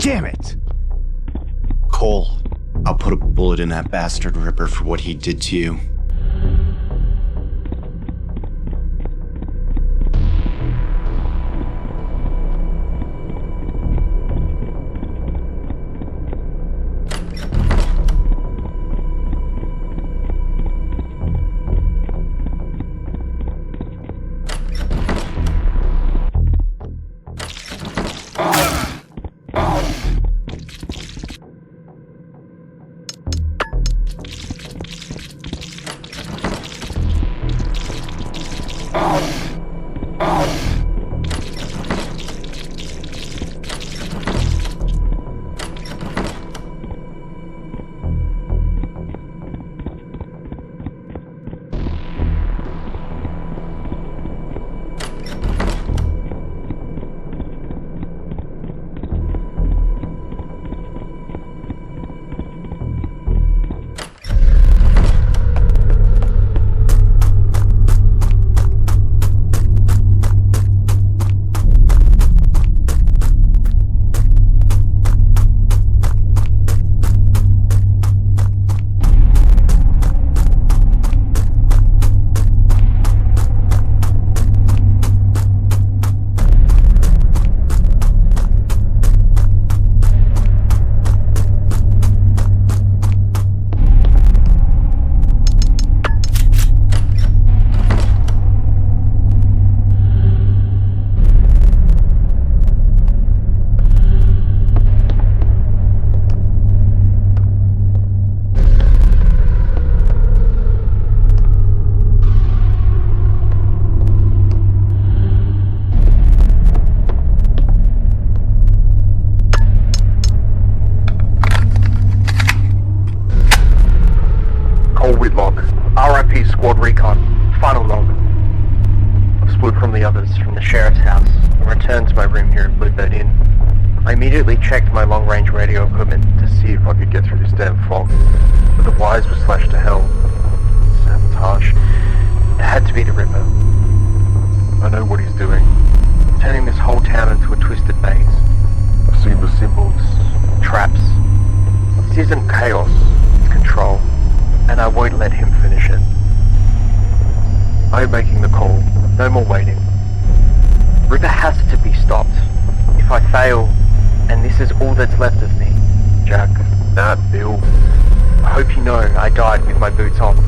Damn it! Cole, I'll put a bullet in that bastard Ripper for what he did to you. RIP Squad Recon. Final log. I split from the others from the sheriff's house and returned to my room here in Bluebird Inn. I immediately checked my long-range radio equipment to see if I could get through this damn fog, but the wires were slashed to hell. Sabotage. It had to be the Ripper. I know what he's doing. Turning this whole town into a twisted maze. I've seen the symbols, traps. This isn't chaos, it's control, and I won't let him finish it. I'm making the call. No more waiting. Ripper has to be stopped. If I fail, and this is all that's left of me, Jack, Nat, Bill, I hope you know I died with my boots on.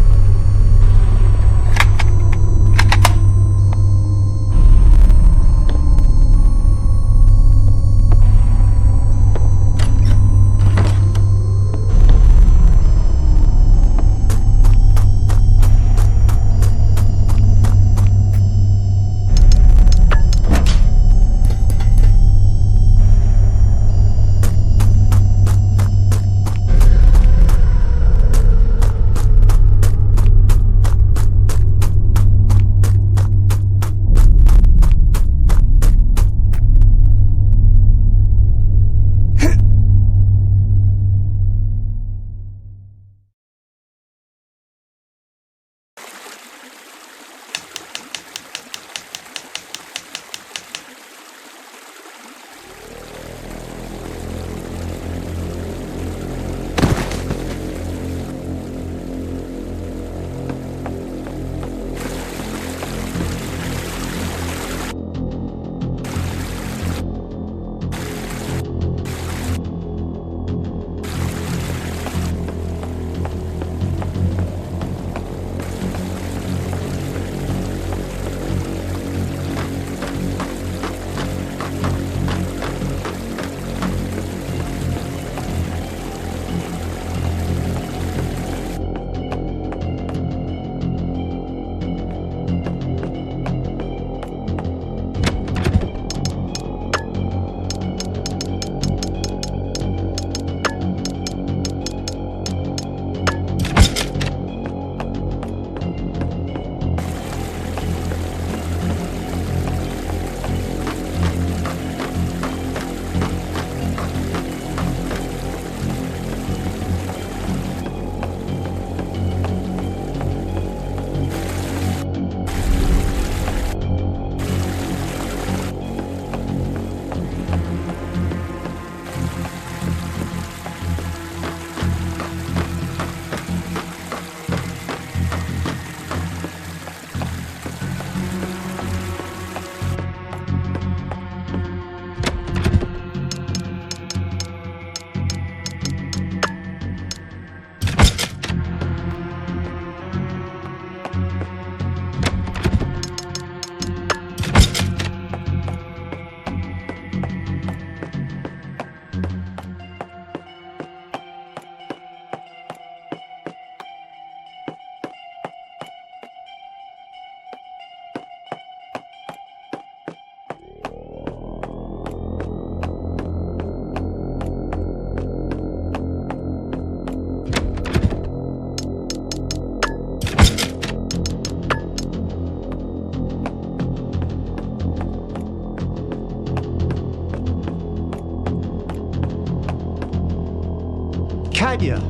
Katya!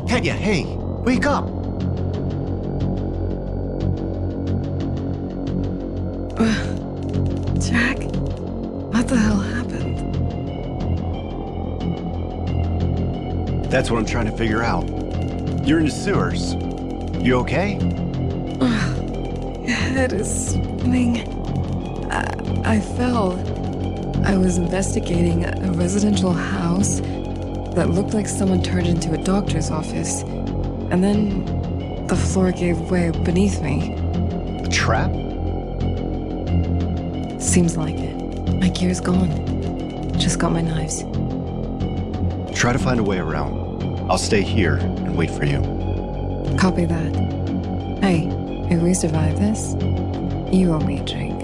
Katya, hey! Wake up! Jack? What the hell happened? That's what I'm trying to figure out. You're in the sewers. You okay? Head is spinning. I fell. I was investigating a residential house that looked like someone turned into a doctor's office. And then the floor gave way beneath me. A trap? Seems like it. My gear's gone. Just got my knives. Try to find a way around. I'll stay here and wait for you. Copy that. Hey, if we survive this, you owe me a drink.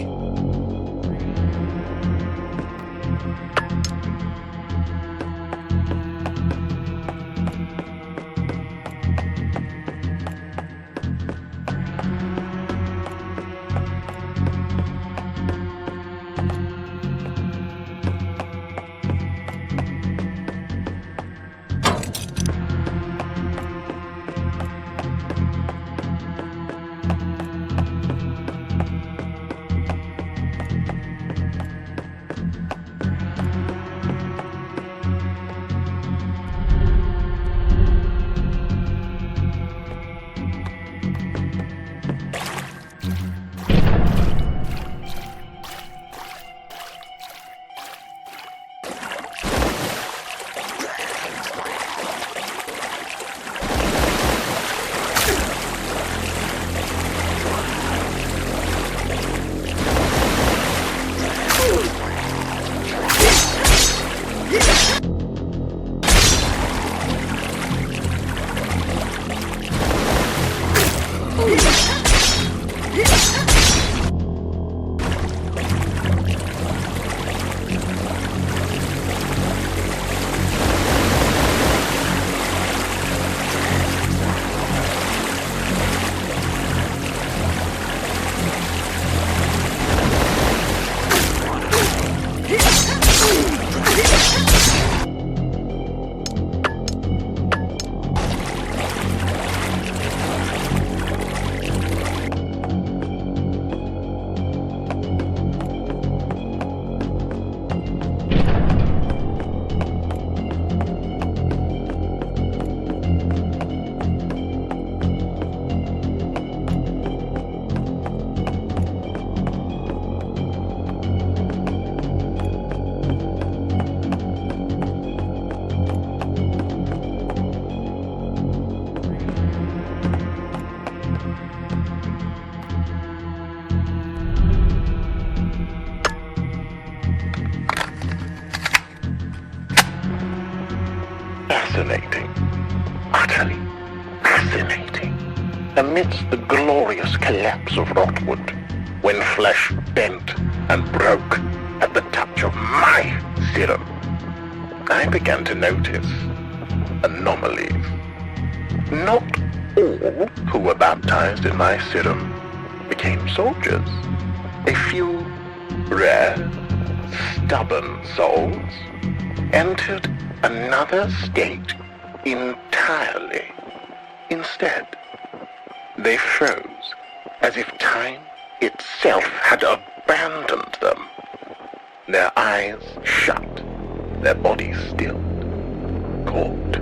Fascinating. Utterly fascinating. Amidst the glorious collapse of Rotwood, when flesh bent and broke at the touch of my serum, I began to notice anomalies. Not all who were baptized in my serum became soldiers. A few rare, stubborn souls entered another state entirely. Instead, they froze as if time itself had abandoned them. Their eyes shut, their bodies stilled, caught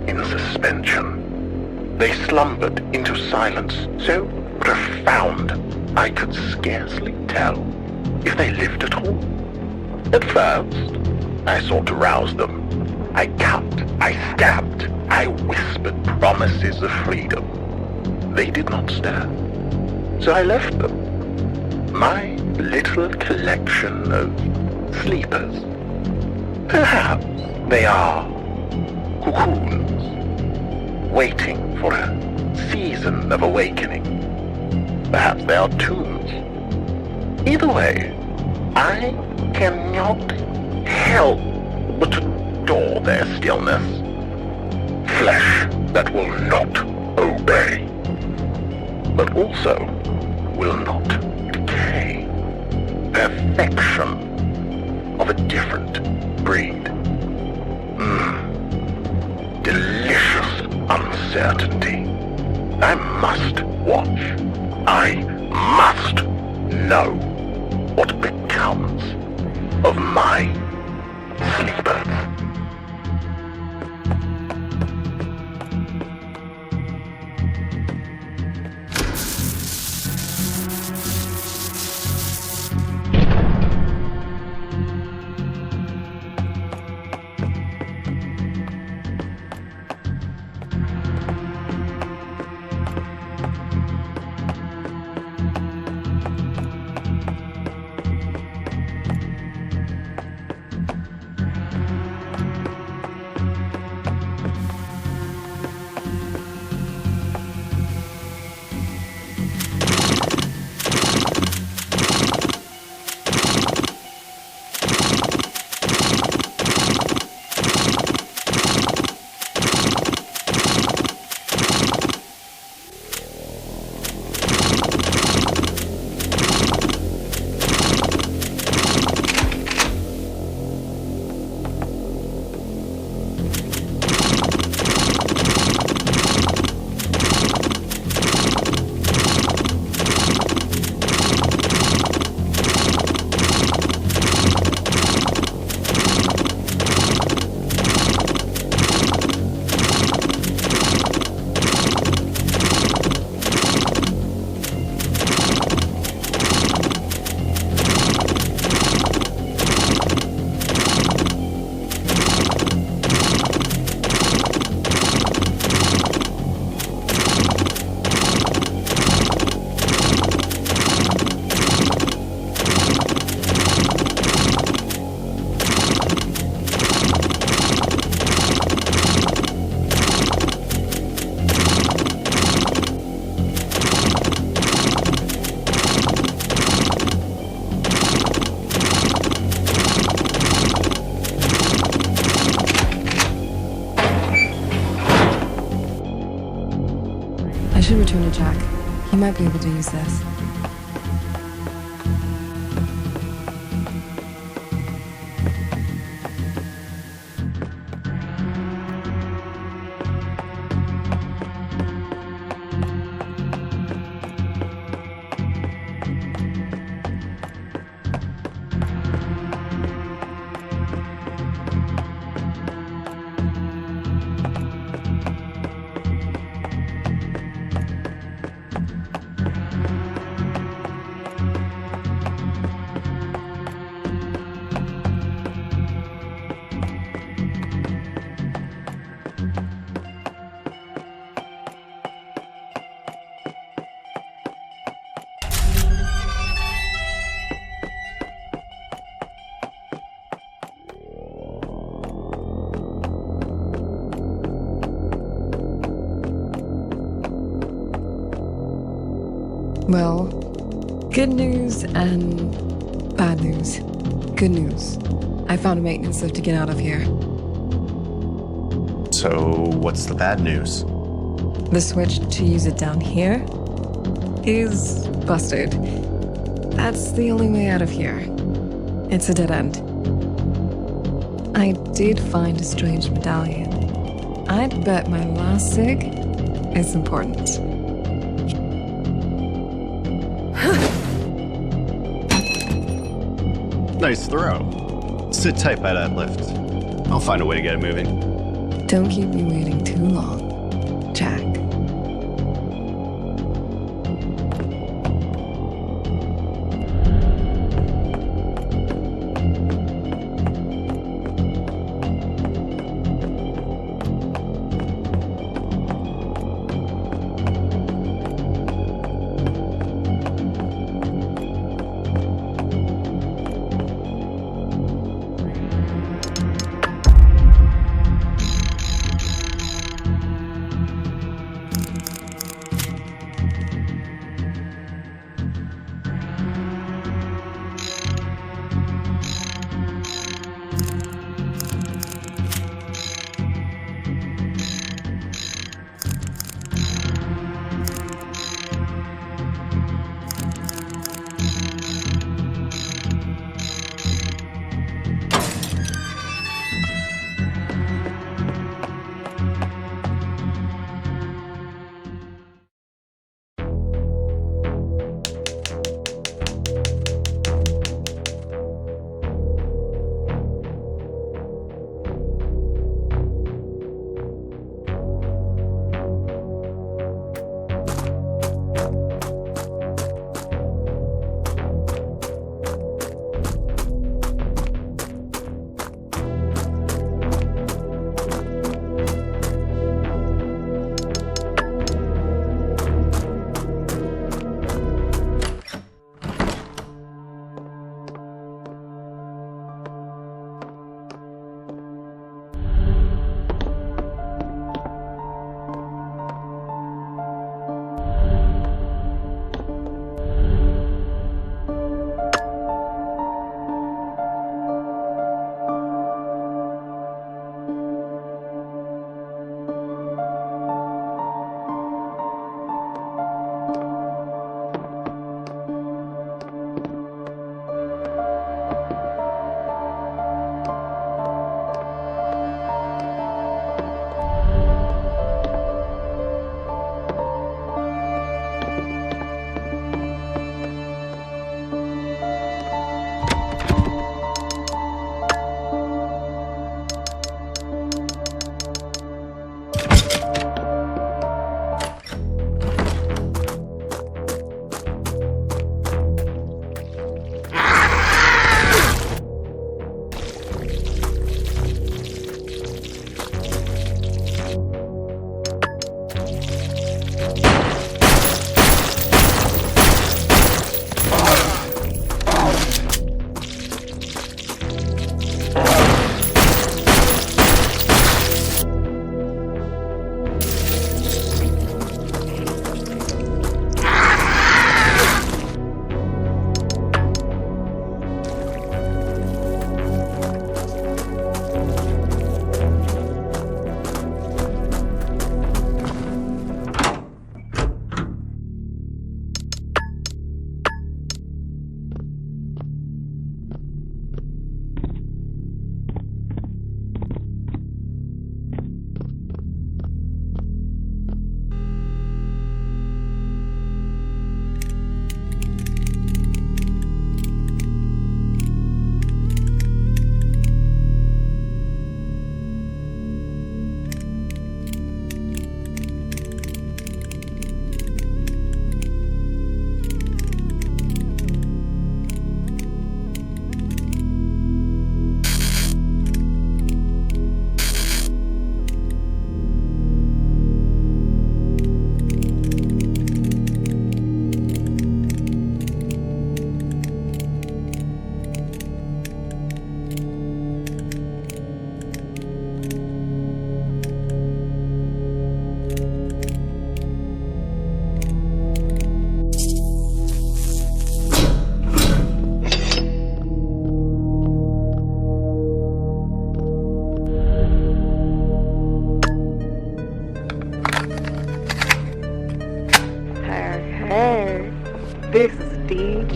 in suspension. They slumbered into silence so profound I could scarcely tell if they lived at all. At first, I sought to rouse them. I cut, I stabbed, I whispered promises of freedom. They did not stir, so I left them. My little collection of sleepers. Perhaps they are cocoons, waiting for a season of awakening. Perhaps they are tombs. Either way, I cannot help but adore their stillness. Flesh that will not obey, but also will not decay. Perfection of a different breed. Delicious. certainty. I must watch. I must know what becomes of my sleepers. I should return to Jack. He might be able to use this. Well, good news and bad news. Good news. I found a maintenance lift to get out of here. So, what's the bad news? The switch to use it down here is busted. That's the only way out of here. It's a dead end. I did find a strange medallion. I'd bet my last sig is important. Nice throw. Sit tight by that lift. I'll find a way to get it moving. Don't keep me waiting too long, Jack.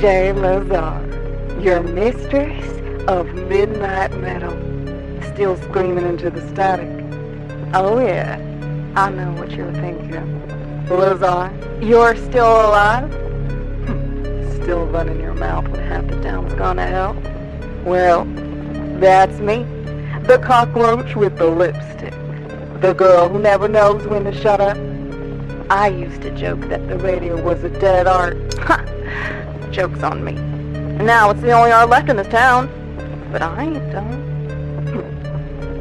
DJ Lazar, your mistress of midnight metal, still screaming into the static. Oh yeah, I know what you're thinking. Lazar, you're still alive? Still running your mouth when half the town's gone to hell? Well, that's me. The cockroach with the lipstick. The girl who never knows when to shut up. I used to joke that the radio was a dead art. Ha! Joke's on me. And now it's the only art left in this town. But I ain't done.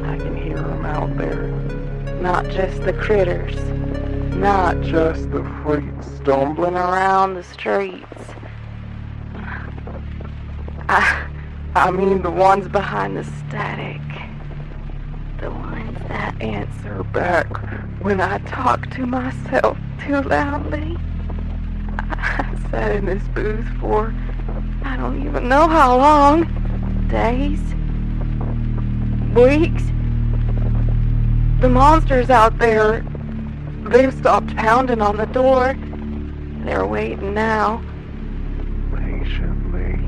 I can hear 'em out there. Not just the critters. Not just the freaks stumbling around the streets. I mean the ones behind the static. The ones that answer back when I talk to myself too loudly. I sat in this booth for I don't even know how long. Days? Weeks? The monsters out there, they've stopped pounding on the door. They're waiting now. Patiently.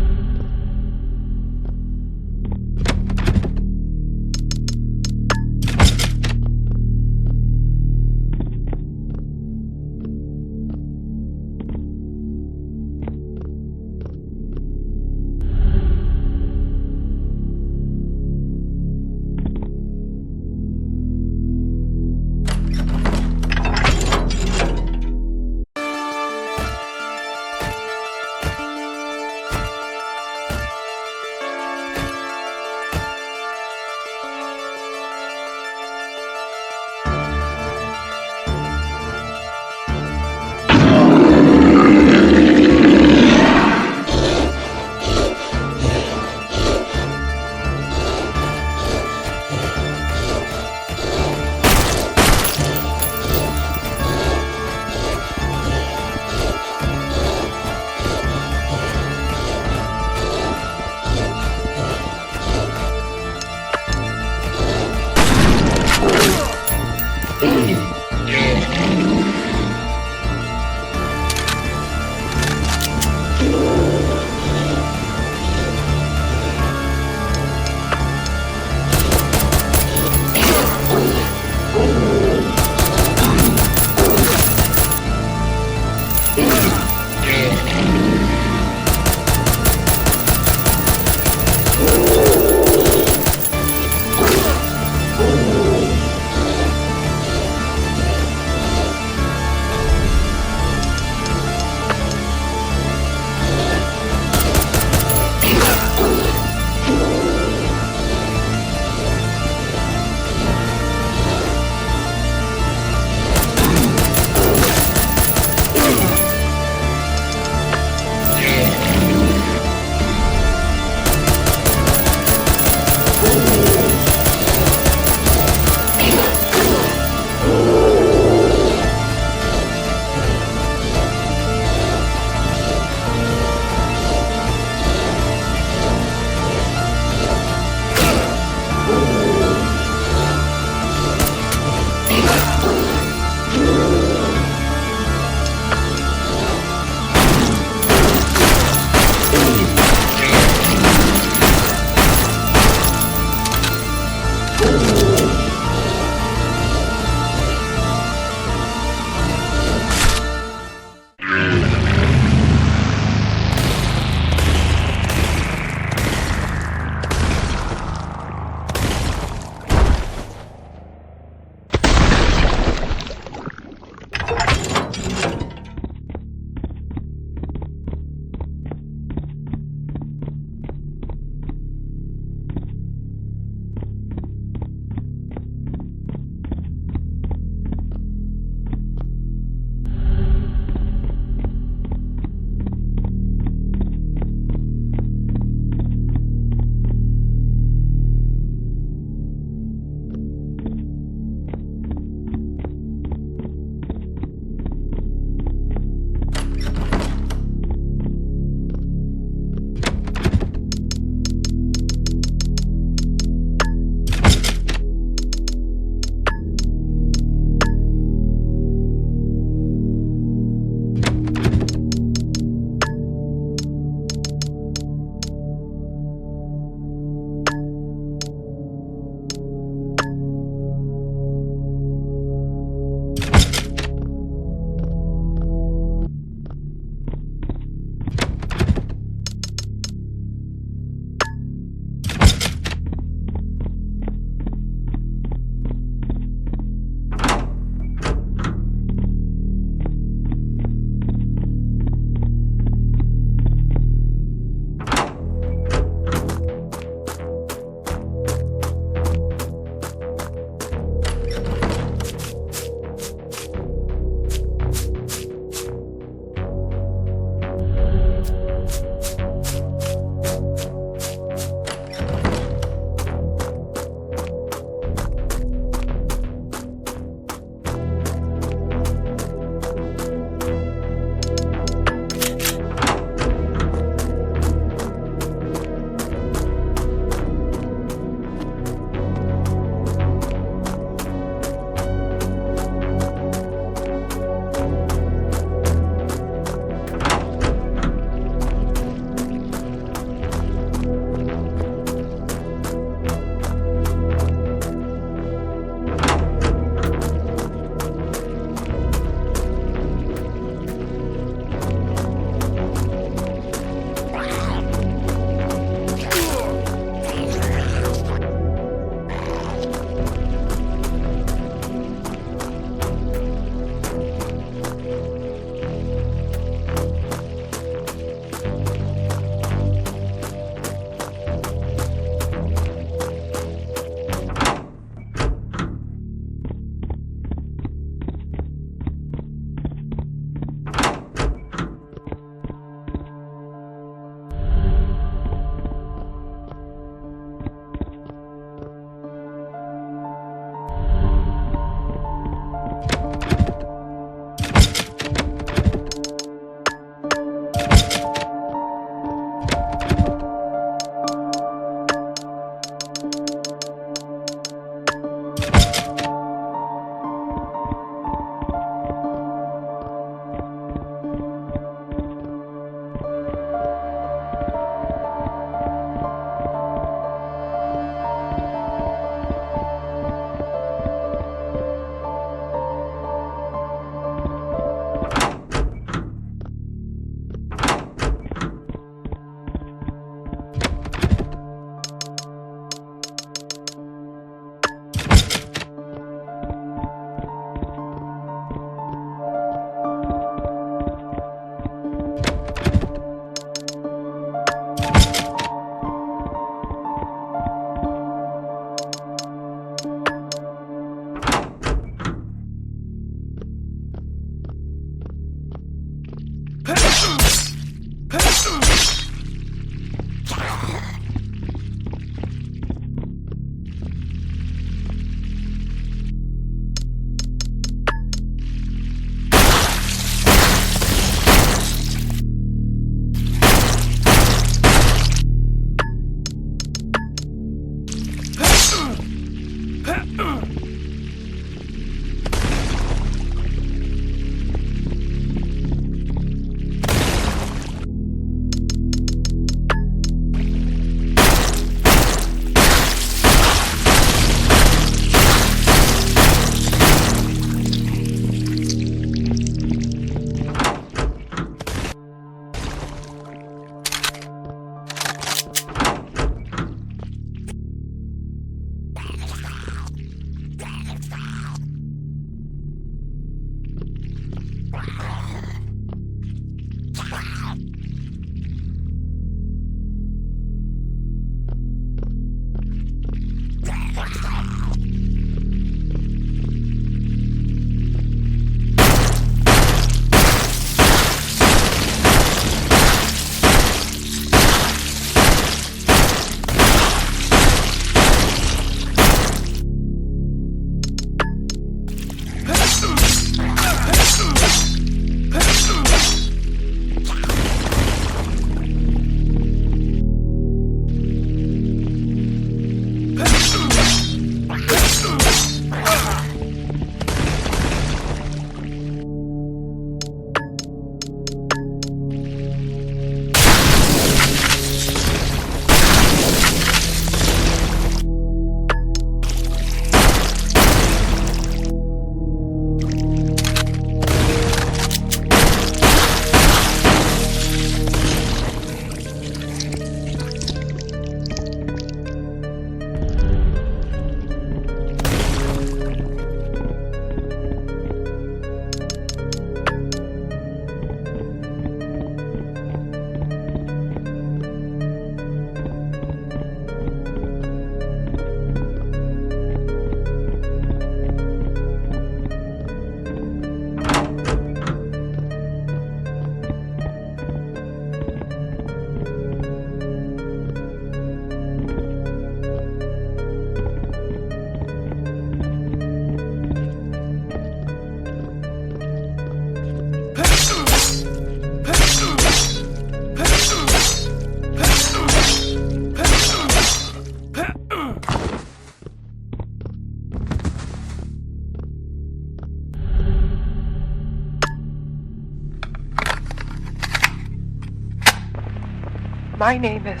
My name is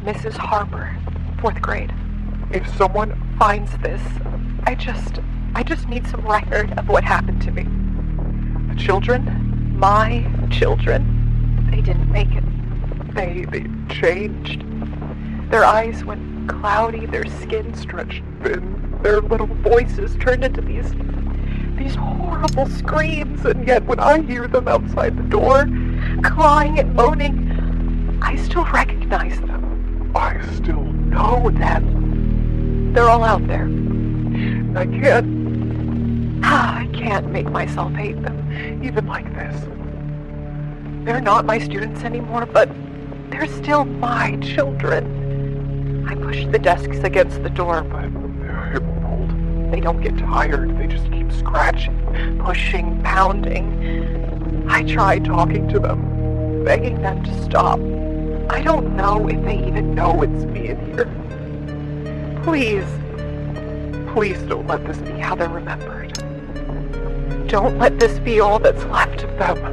Mrs. Harper, 4th grade. If someone finds this, I just need some record of what happened to me. The children, my children, they didn't make it. They changed. Their eyes went cloudy, their skin stretched thin, their little voices turned into these horrible screams, and yet when I hear them outside the door, crying and moaning, I still recognize them. I still know them. They're all out there. I can't make myself hate them, even like this. They're not my students anymore, but they're still my children. I push the desks against the door, but they're old. They don't get tired. They just keep scratching, pushing, pounding. I try talking to them, begging them to stop. I don't know if they even know it's me in here. Please don't let this be how they're remembered. Don't let this be all that's left of them.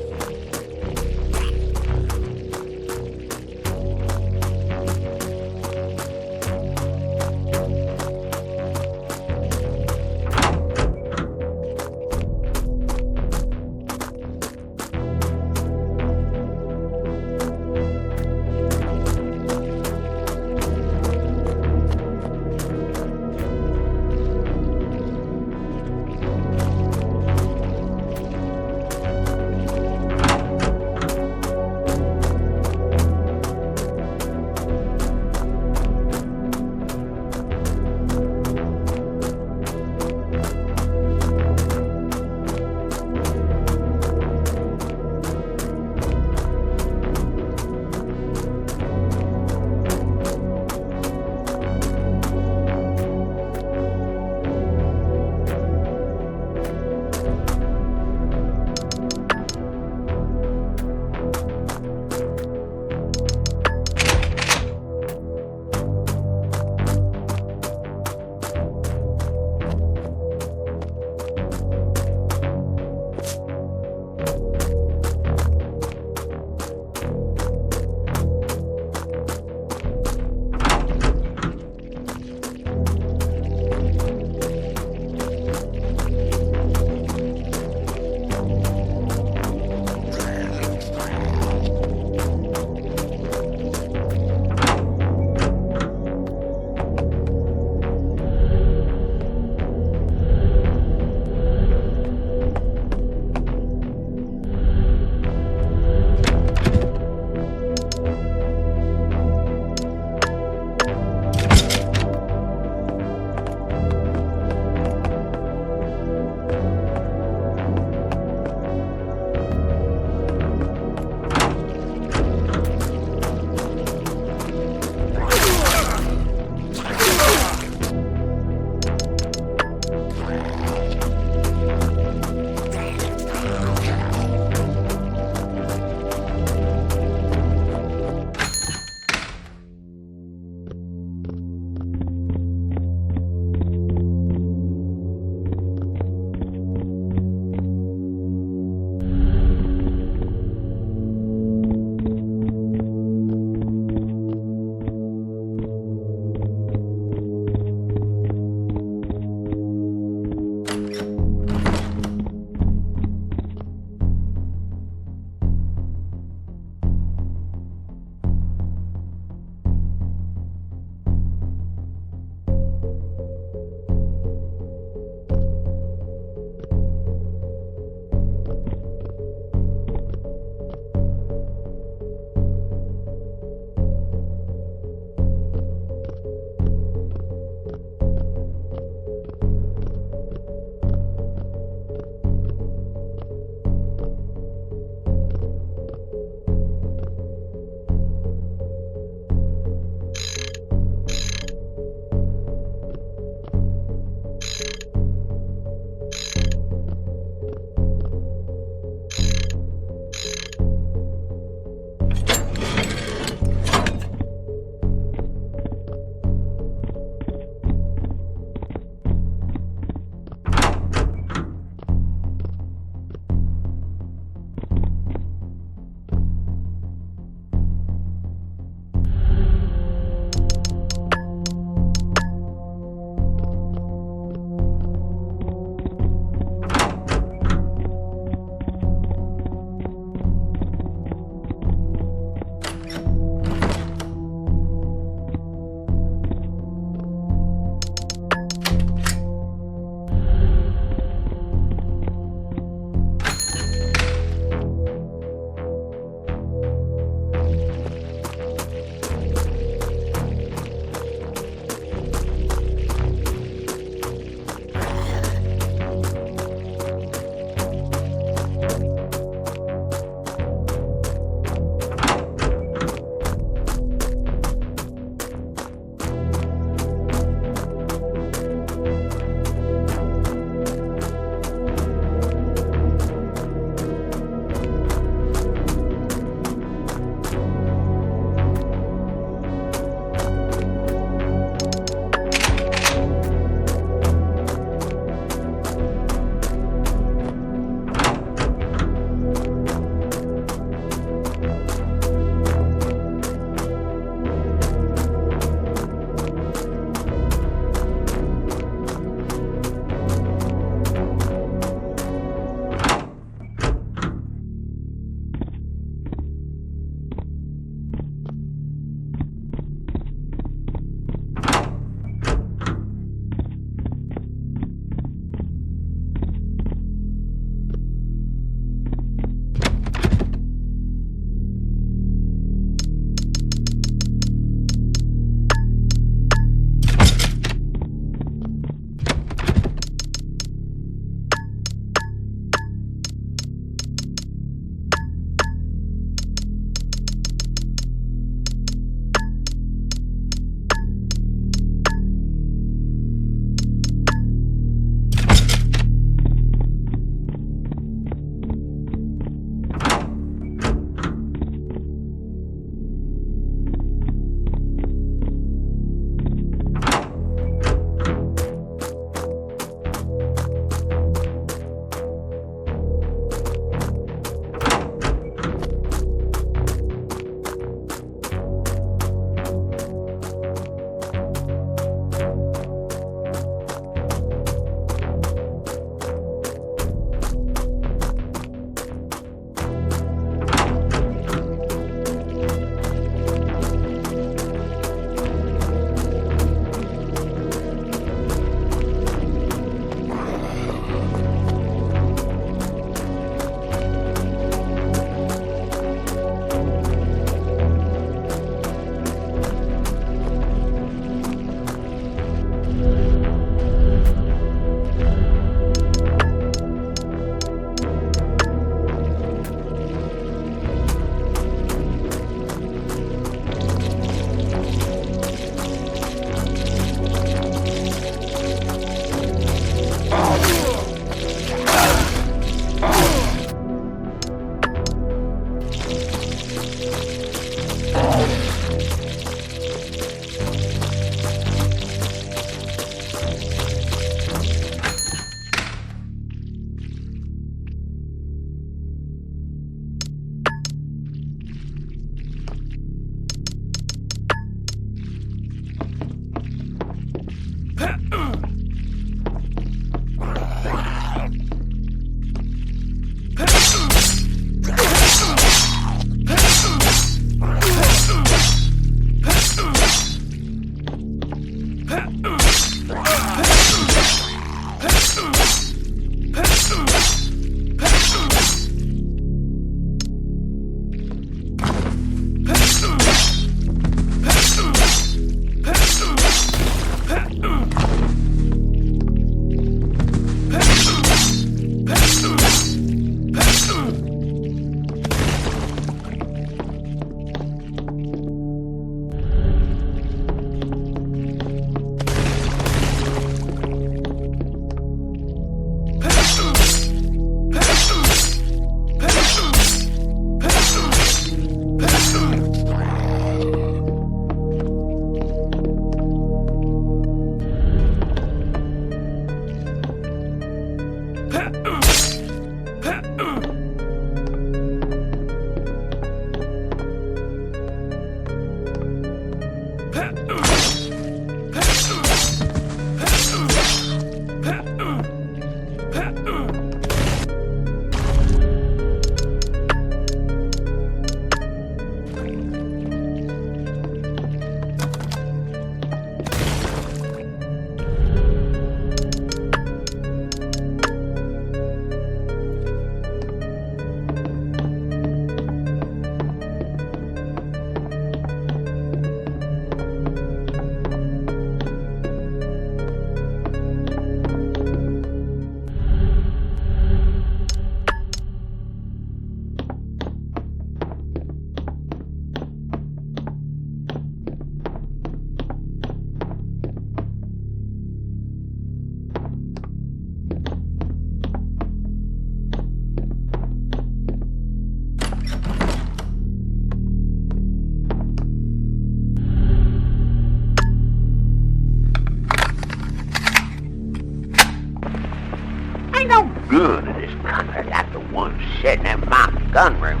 gun in this country like the one sitting in my gun room.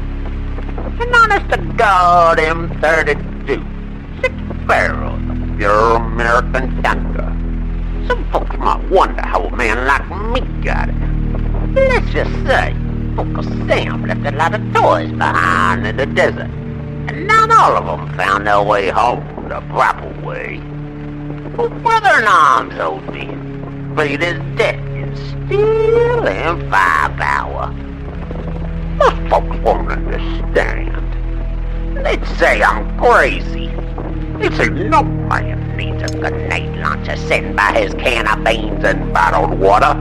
And honest to God, M32, 6 barrels of pure American thunder. Some folks might wonder how a man like me got it. Let's just say, Uncle Sam left a lot of toys behind in the desert, and not all of them found their way home the proper way. But brother-in-arms old man paid his debt in steel and firepower. Most folks won't understand. They'd say I'm crazy. They'd say no man needs a grenade launcher sitting by his can of beans and bottled water.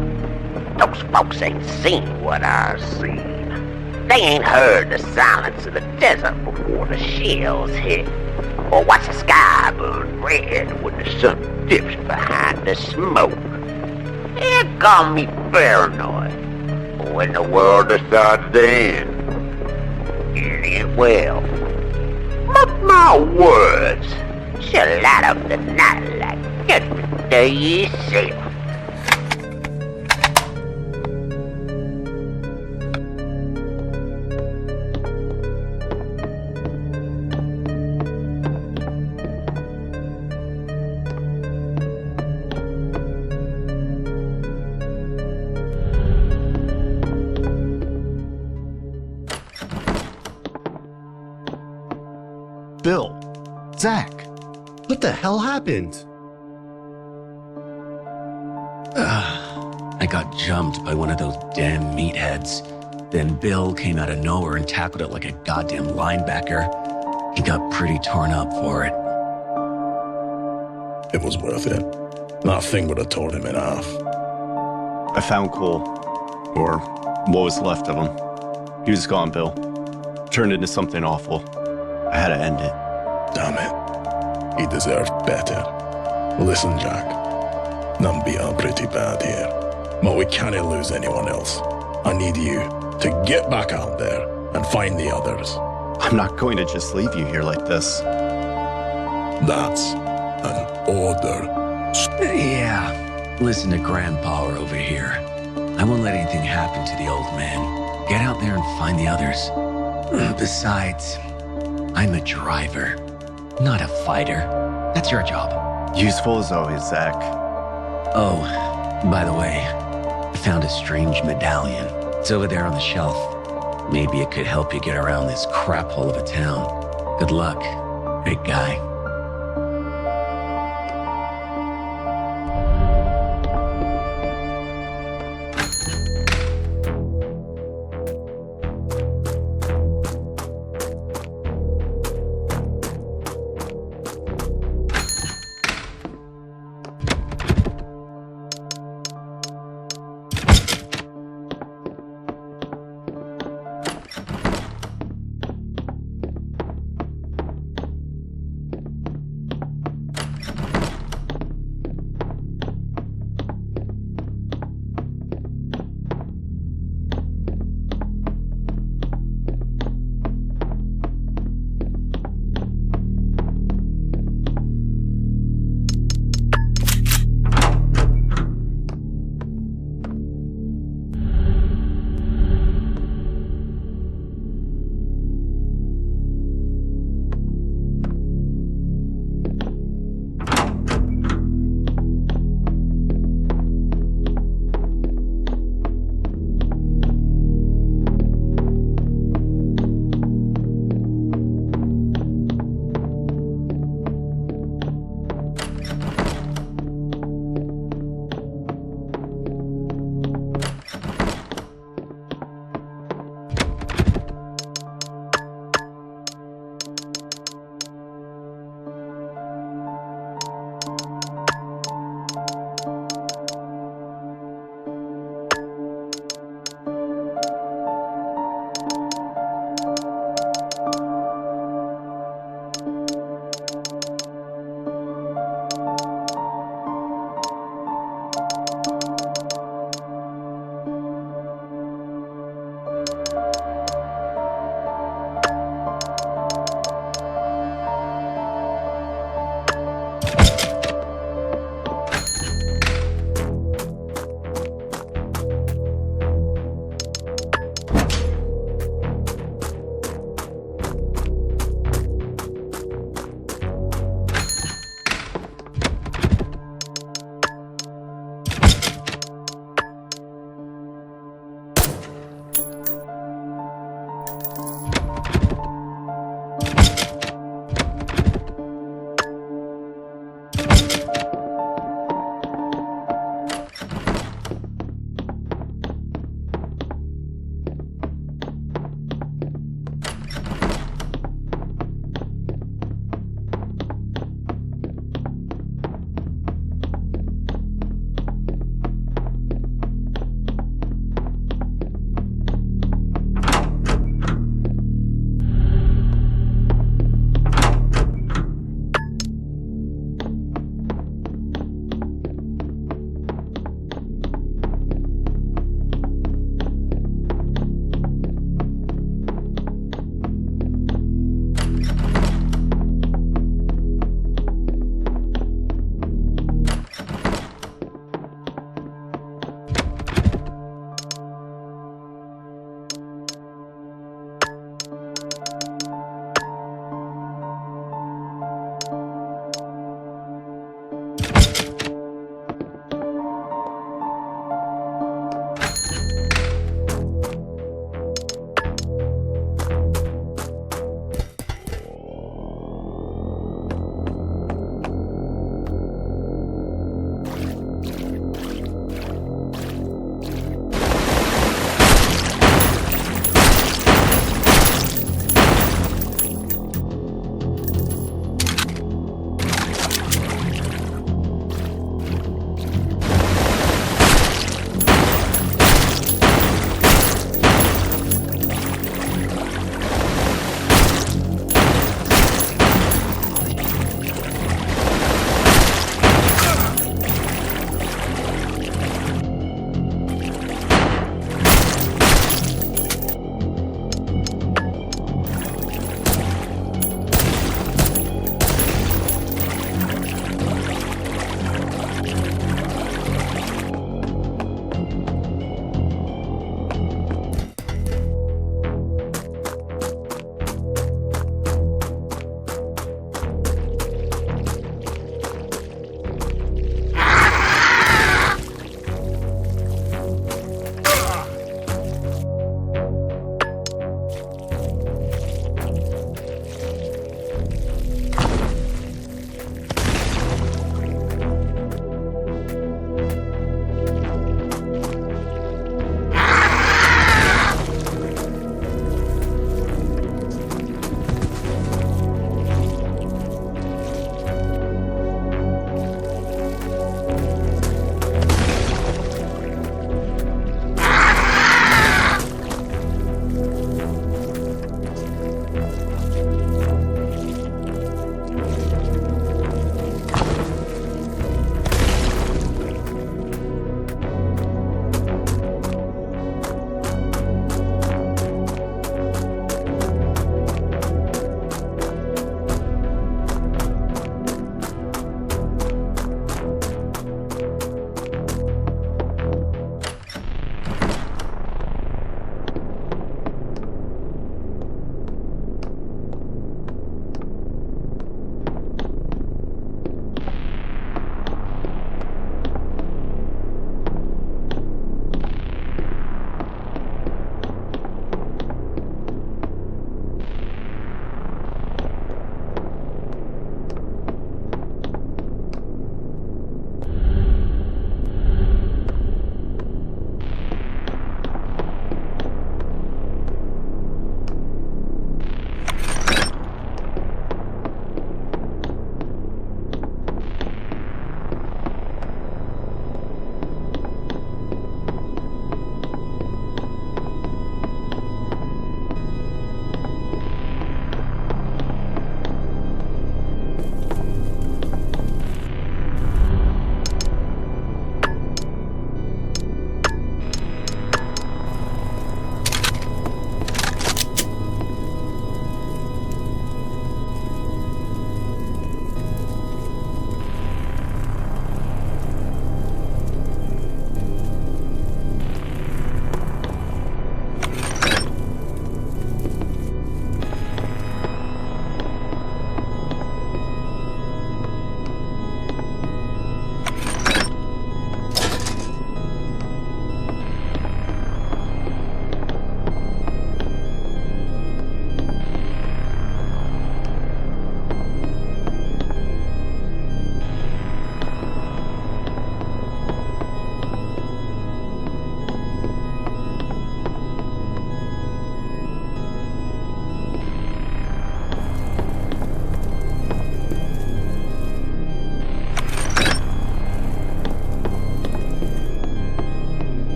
Those folks ain't seen what I've seen. They ain't heard the silence of the desert before the shells hit, or watch the sky burn red when the sun dips behind the smoke. They call me paranoid. But when the world decides to end, it will. Mark my words, she'll light up the night like Judgment Day itself. Bill, Zach, what the hell happened? I got jumped by one of those damn meatheads. Then Bill came out of nowhere and tackled it like a goddamn linebacker. He got pretty torn up for it. It was worth it. That thing would have torn him in half. I found Cole, or what was left of him. He was gone, Bill. Turned into something awful. I had to end it. Damn it. He deserved better. Listen, Jack. I'm beaten pretty bad here. But we can't lose anyone else. I need you to get back out there and find the others. I'm not going to just leave you here like this. That's an order. Yeah. Listen to Grandpa over here. I won't let anything happen to the old man. Get out there and find the others. Besides, I'm a driver, not a fighter. That's your job. Useful as always, Zach. Oh, by the way, I found a strange medallion. It's over there on the shelf. Maybe it could help you get around this crap hole of a town. Good luck, big guy.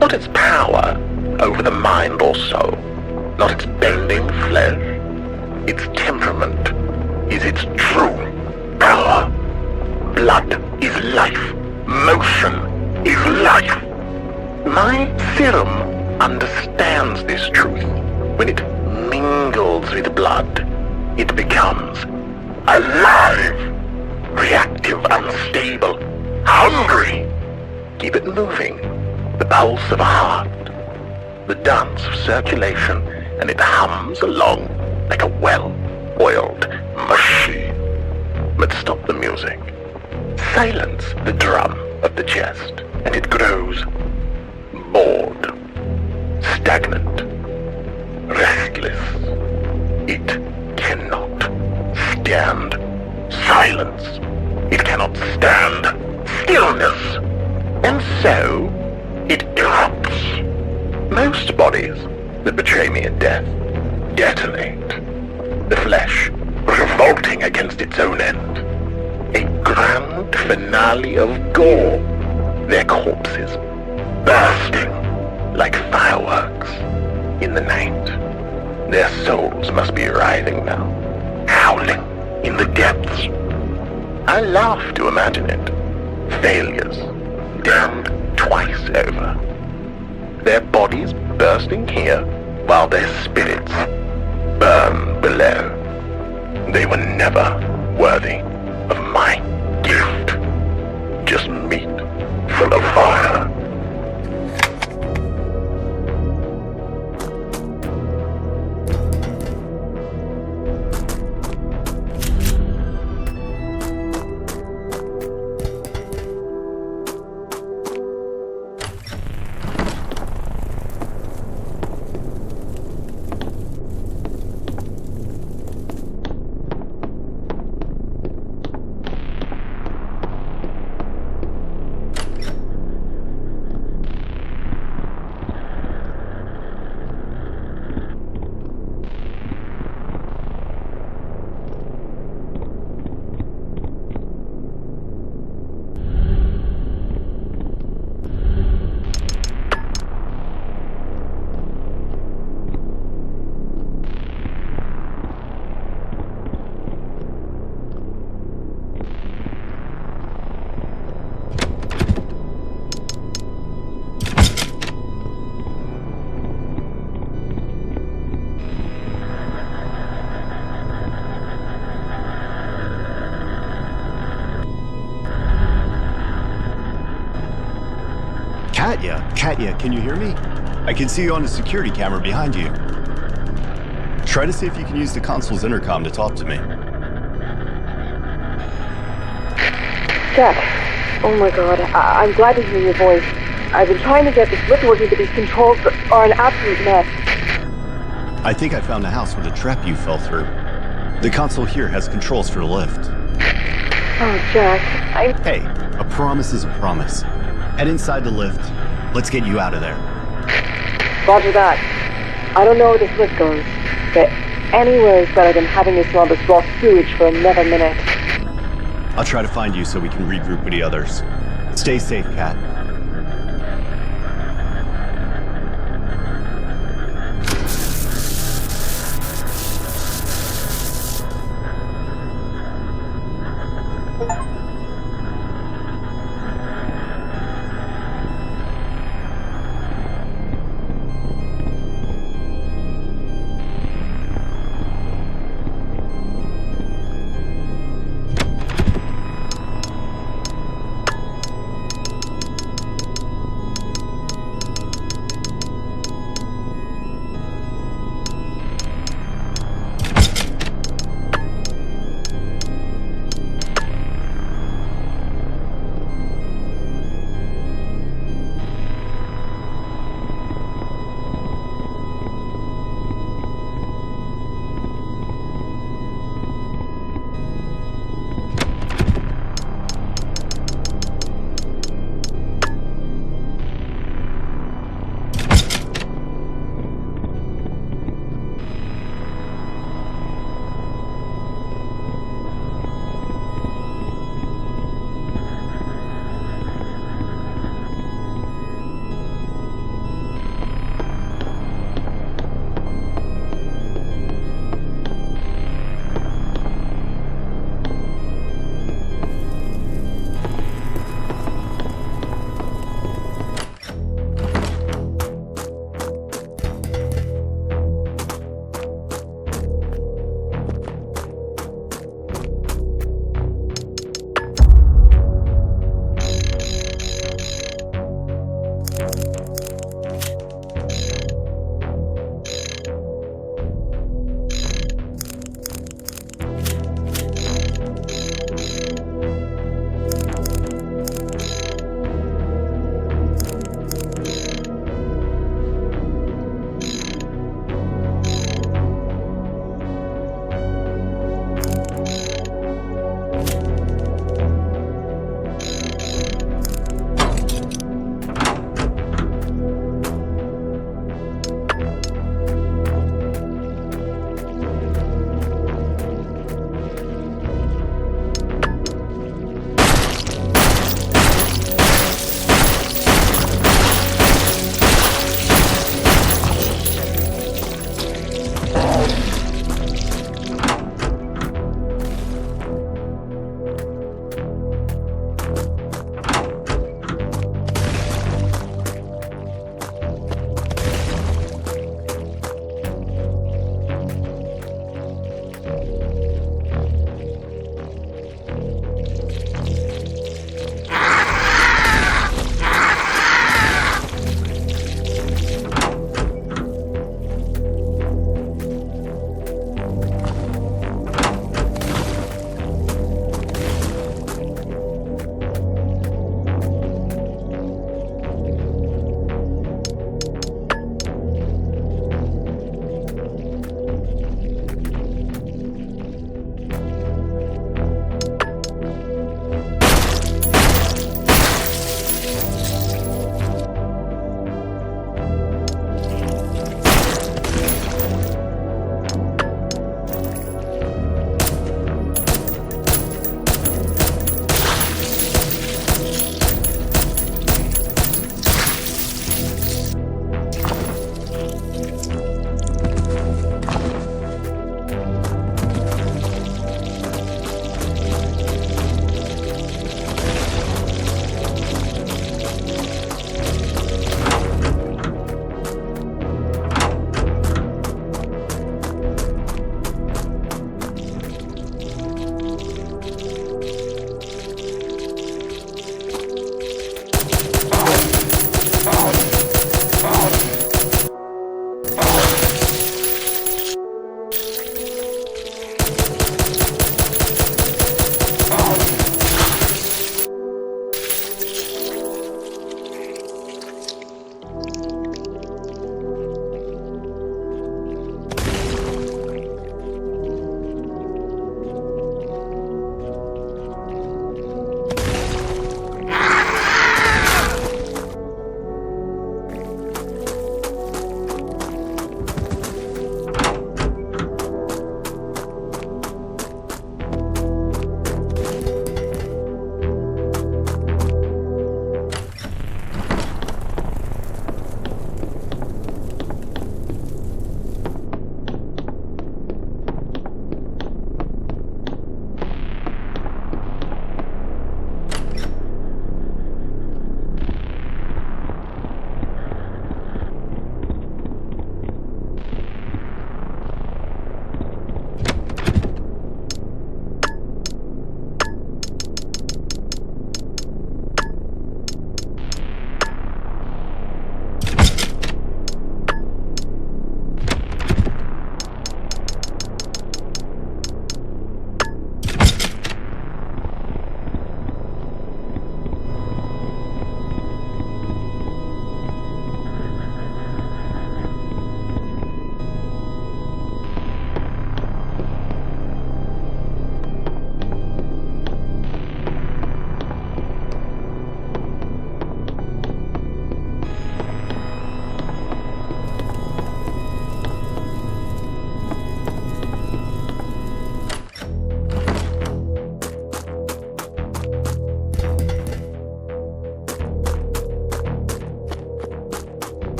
Not its power over the mind or soul, not its bending flesh. Its temperament is its true power. Blood is life. Motion is life. My serum understands this truth. When it mingles with blood, it becomes alive, reactive, unstable, hungry. Keep it moving, the pulse of a heart, the dance of circulation, and it hums along like a well-oiled machine. But stop the music. Silence the drum of the chest, and it grows bored, stagnant, restless. It cannot stand silence. It cannot stand stillness. And so, it erupts. Most bodies that betray me in death detonate. The flesh revolting against its own end. A grand finale of gore. Their corpses bursting like fireworks in the night. Their souls must be writhing now, howling in the depths. I laugh to imagine it. Failures, damned twice over. Their bodies bursting here, while their spirits burn below. They were never worthy of my gift. Just meat from a fire. Katya, can you hear me? I can see you on the security camera behind you. Try to see if you can use the console's intercom to talk to me. Jack, oh my god, I'm glad to hear your voice. I've been trying to get this lift working, but these controls are an absolute mess. I think I found the house where the trap you fell through. The console here has controls for the lift. Oh, Jack, Hey, a promise is a promise. Head inside the lift. Let's get you out of there. Roger that. I don't know where this lift goes, but anywhere is better than having to smell this raw sewage for another minute. I'll try to find you so we can regroup with the others. Stay safe, Kat.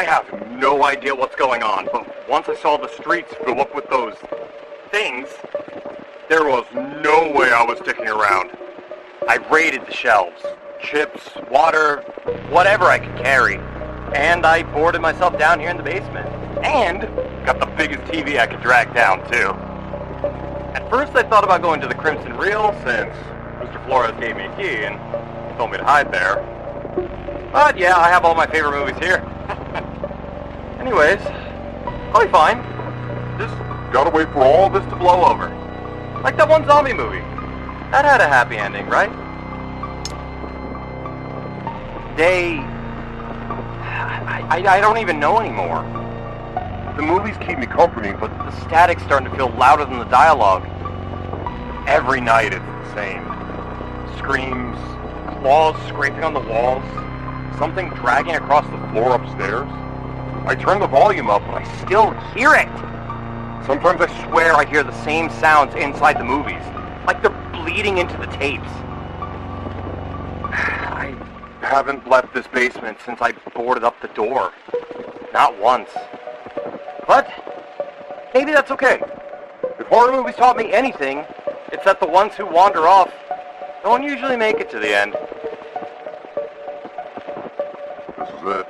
I have no idea what's going on, but once I saw the streets fill up with those things, there was no way I was sticking around. I raided the shelves. Chips, water, whatever I could carry. And I boarded myself down here in the basement. And got the biggest TV I could drag down, too. At first I thought about going to the Crimson Reel, since Mr. Flores gave me a key and told me to hide there. But yeah, I have all my favorite movies here. Anyways, I'll be fine. Just gotta wait for all this to blow over. Like that one zombie movie. That had a happy ending, right? I don't even know anymore. The movies keep me company, but the static's starting to feel louder than the dialogue. Every night it's the same. Screams, claws scraping on the walls, something dragging across the floor upstairs. I turn the volume up, but I still hear it. Sometimes I swear I hear the same sounds inside the movies, like they're bleeding into the tapes. I haven't left this basement since I boarded up the door. Not once. But maybe that's okay. If horror movies taught me anything, it's that the ones who wander off don't usually make it to the end. This is it.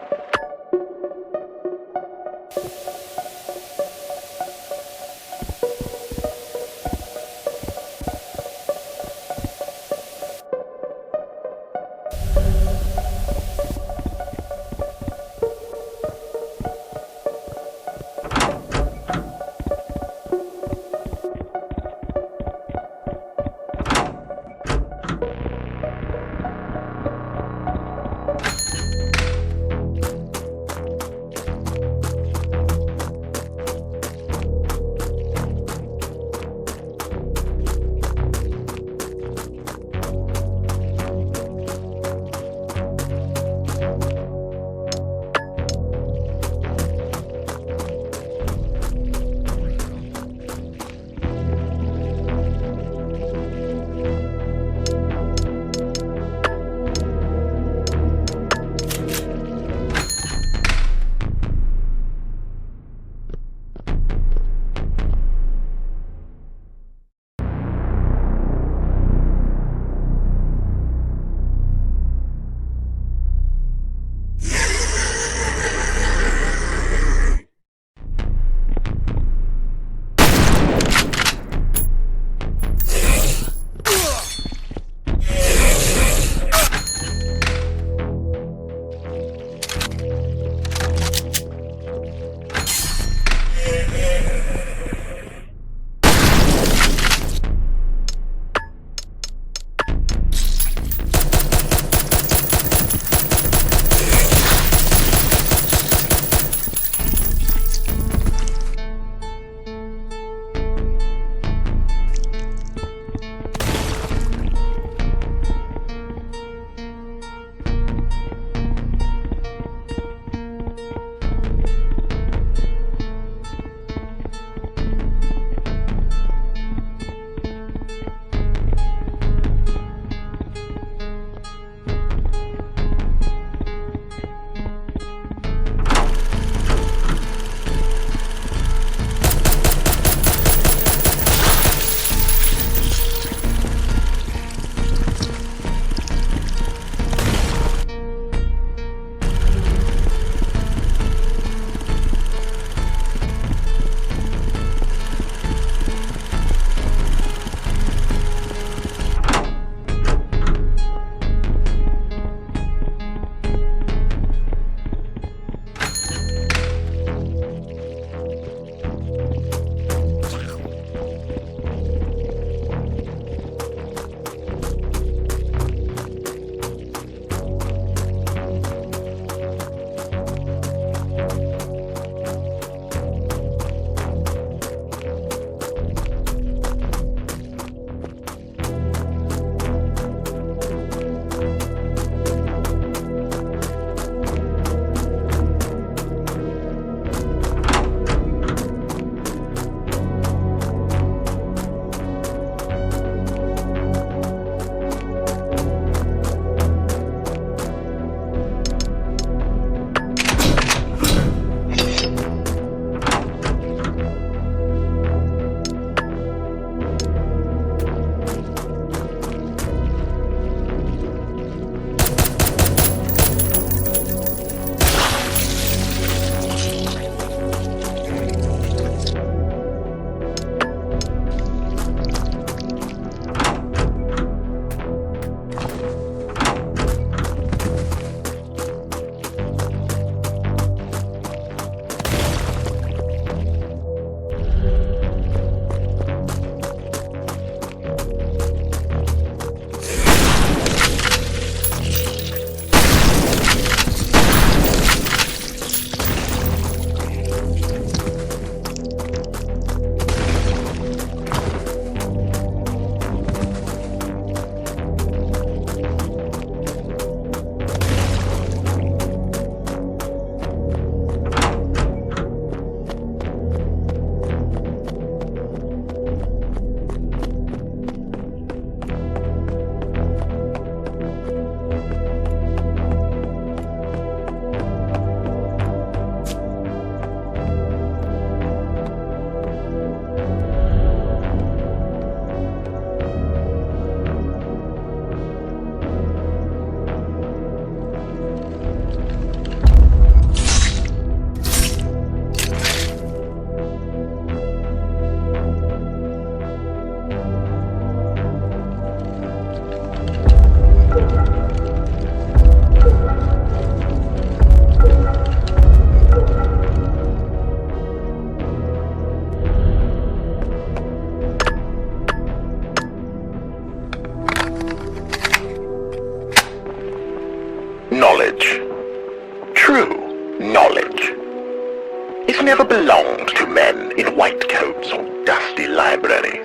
never belonged to men in white coats or dusty libraries.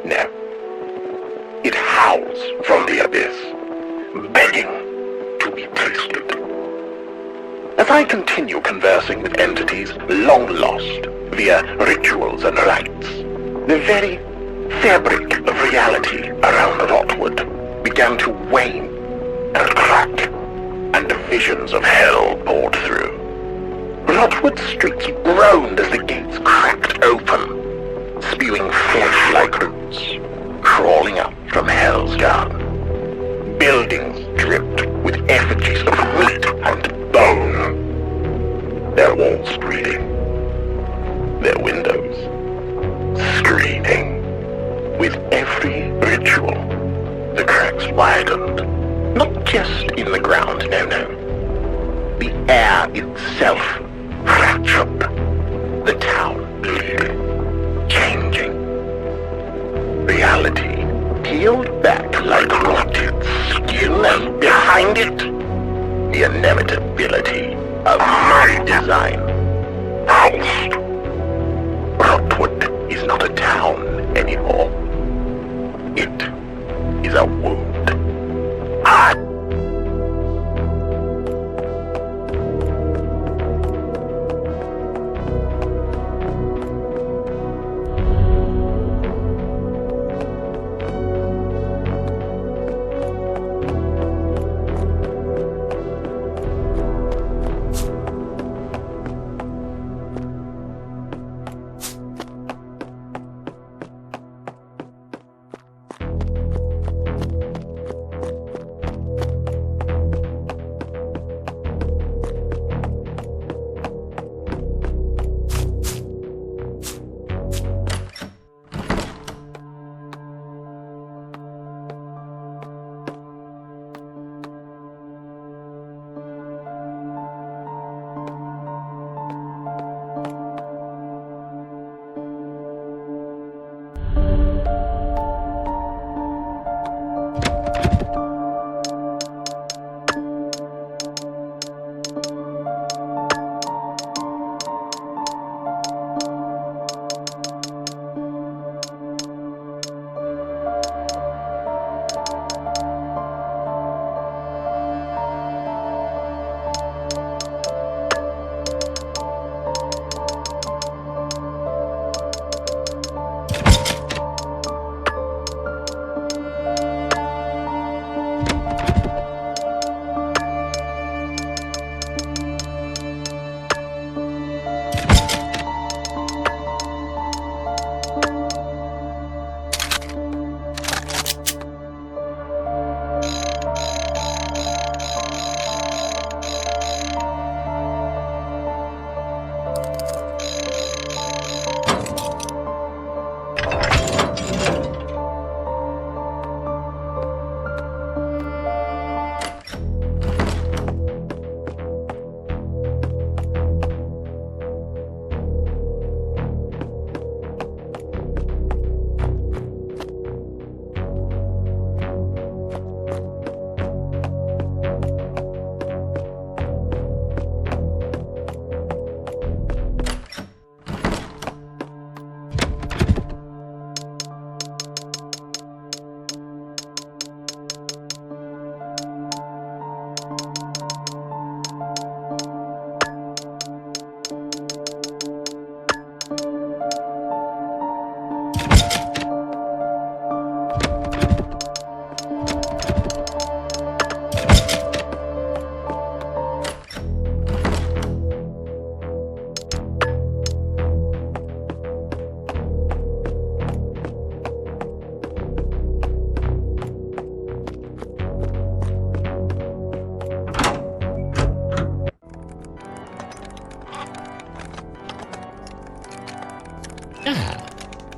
No. It howls from the abyss, begging to be tasted. As I continue conversing with entities long lost via rituals and rites, the very fabric of reality around Rotwood began to wane and crack, and visions of hell poured through. Rotwood's streets groaned as the gates cracked open, spewing flesh-like roots, crawling up from hell's garden. Buildings dripped with effigies of meat and bone. Their walls bleeding, their windows screaming. With every ritual, the cracks widened. Not just in the ground, no. The air itself fractured. The town bleeding, changing. Reality peeled back like rotted skin, and behind it, the inevitability of my design. Housed. Rotwood is not a town anymore. It is a wound.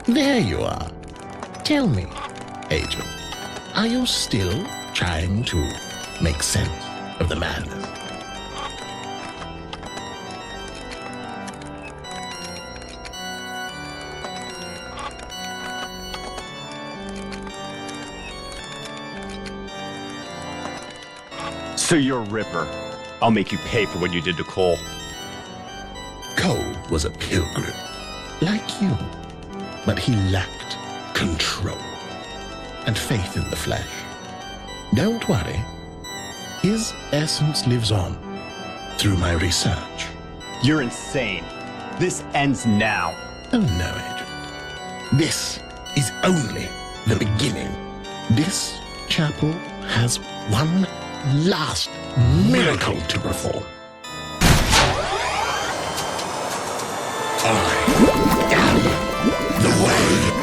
There you are. Tell me, Agent, are you still trying to make sense of the madness? So you're a Ripper. I'll make you pay for what you did to Cole. Cole? was a pilgrim, like you, but he lacked control and faith in the flesh. Don't worry. His essence lives on through my research. You're insane. This ends now. Oh no, Agent. This is only the beginning. This chapel has one last miracle to perform. I am the way.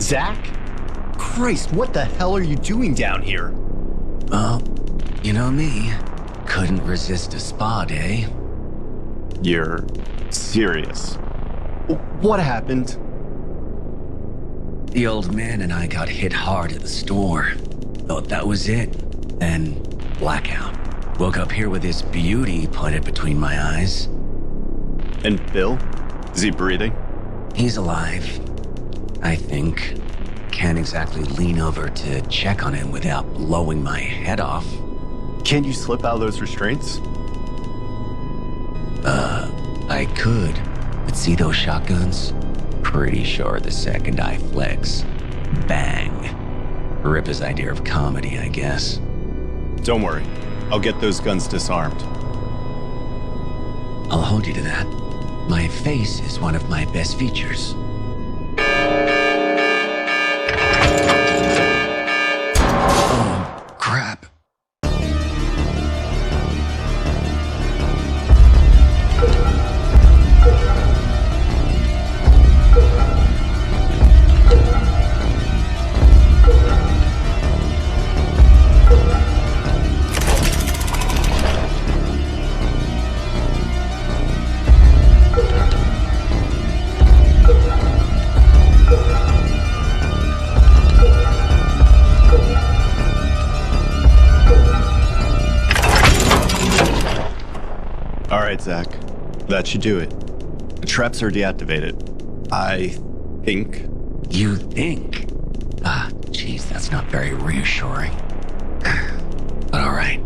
Zach? Christ, what the hell are you doing down here? Well, you know me. Couldn't resist a spa day. You're serious? What happened? The old man and I got hit hard at the store. Thought that was it. Then, blackout. Woke up here with this beauty pointed between my eyes. And Bill? Is he breathing? He's alive, I think. Can't exactly lean over to check on him without blowing my head off. Can't you slip out of those restraints? I could. But see those shotguns? Pretty sure the second I flex, bang. Rip his idea of comedy, I guess. Don't worry. I'll get those guns disarmed. I'll hold you to that. My face is one of my best features. Oh, crap. All right, Zach. That should do it. The traps are deactivated. I think. You think? Geez, that's not very reassuring. But all right.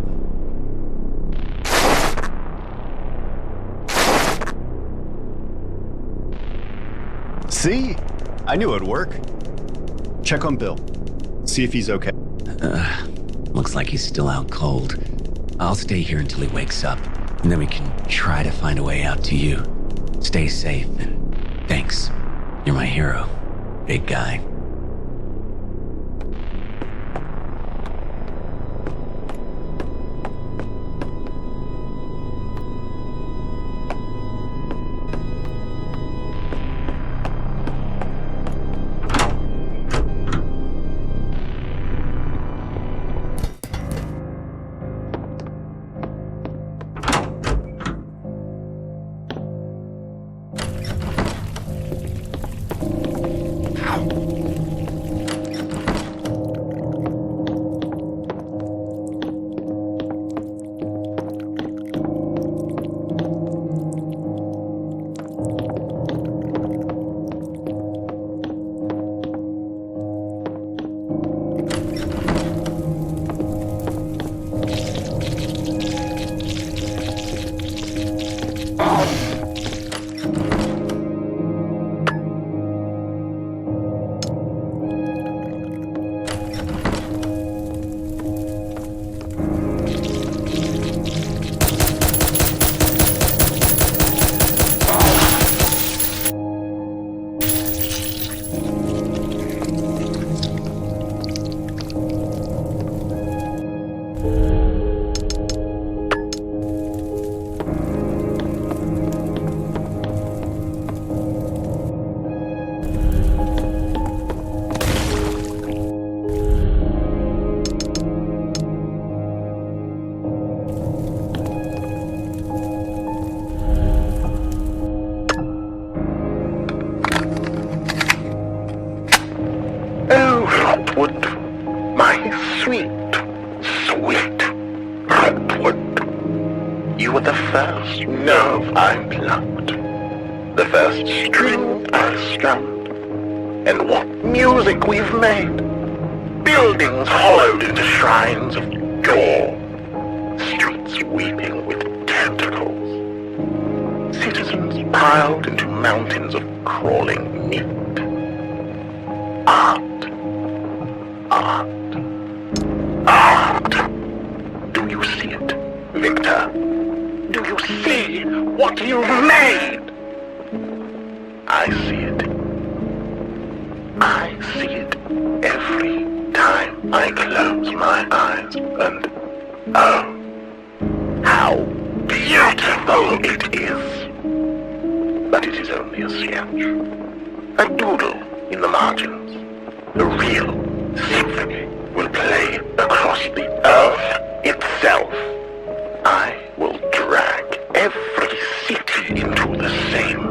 See? I knew it'd work. Check on Bill. See if he's okay. Looks like he's still out cold. I'll stay here until he wakes up, and then we can try to find a way out to you. Stay safe, and thanks. You're my hero, big guy. You were the first nerve I plucked, the first string I strummed, and what music we've made! Buildings hollowed into shrines of gore, streets weeping with tentacles, citizens piled into mountains of crawling meat. Art, art, art! Do you see it, Victor? Do you see what you've made? I see it. I see it every time I close my eyes, and oh, how beautiful it is. But it is only a sketch, a doodle in the margins, The real symphony will play across the earth itself. I will drag every city into the same.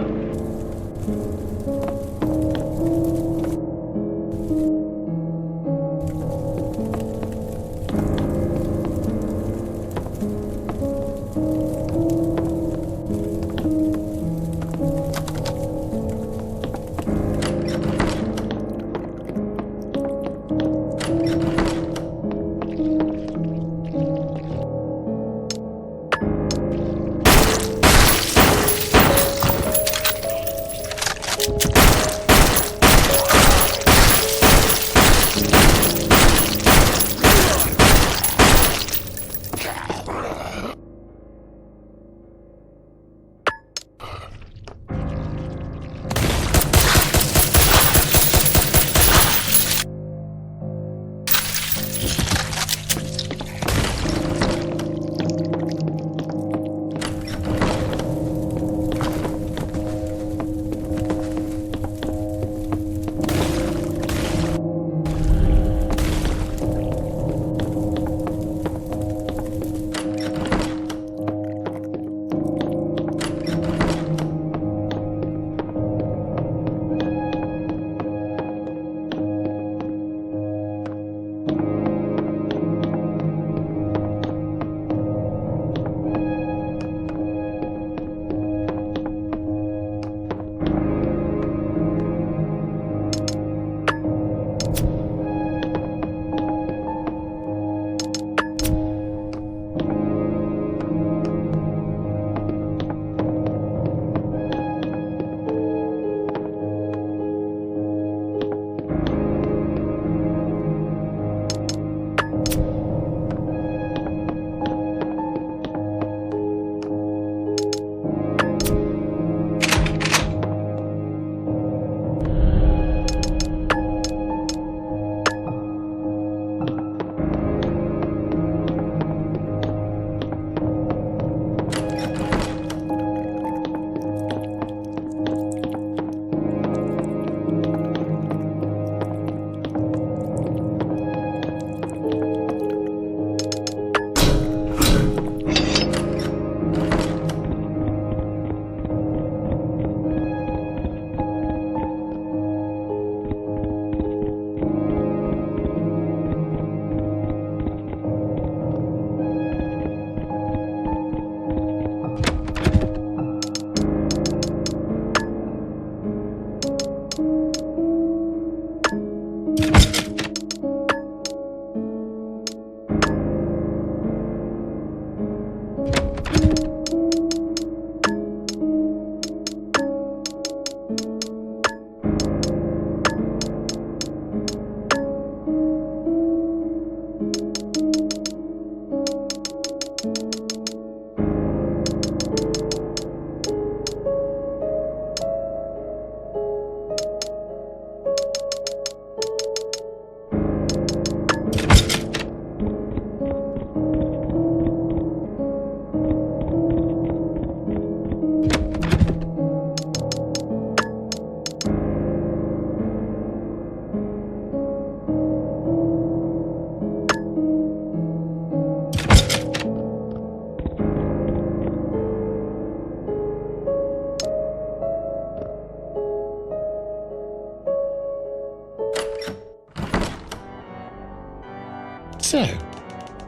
So,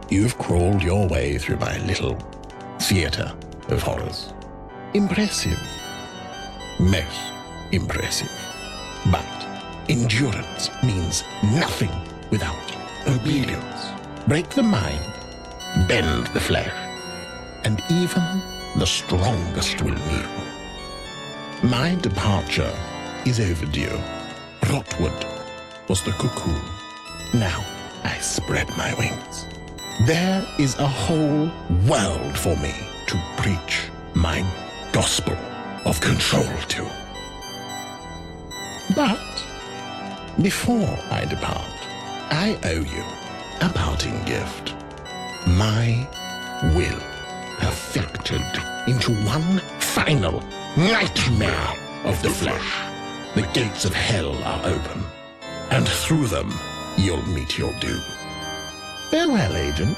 you've crawled your way through my little theater of horrors. Impressive. Most impressive. But endurance means nothing without obedience. Break the mind, bend the flesh, and even the strongest will kneel. My departure is overdue. Rotwood was the cocoon. Now I spread my wings. There is a whole world for me to preach my gospel of control to. But before I depart, I owe you a parting gift. My will perfected into one final nightmare of the flesh. The gates of hell are open, and through them, you'll meet your doom. Farewell, Agent.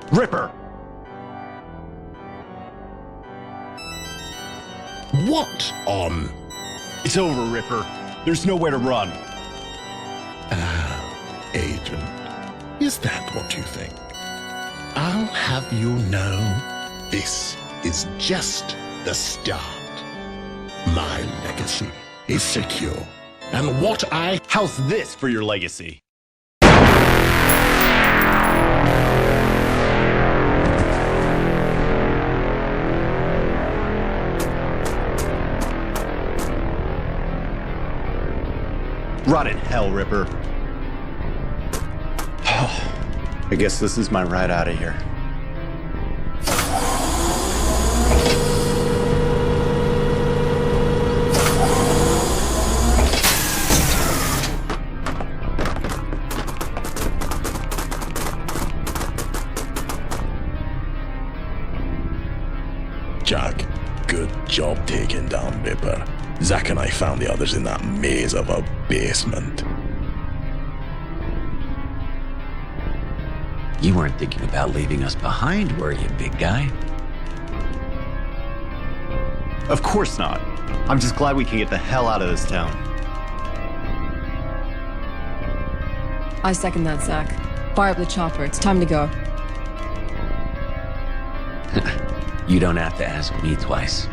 Ripper! What on? It's over, Ripper. There's nowhere to run. Agent, is that what you think? I'll have you know, this is just the start. My legacy is secure, and what I... How's this for your legacy? Rot in hell, Ripper. I guess this is my ride out of here. Jack, good job taking down Ripper. Zack and I found the others in that maze of a basement. You weren't thinking about leaving us behind, were you, big guy? Of course not. I'm just glad we can get the hell out of this town. I second that, Zack. Fire up the chopper. It's time to go. You don't have to ask me twice.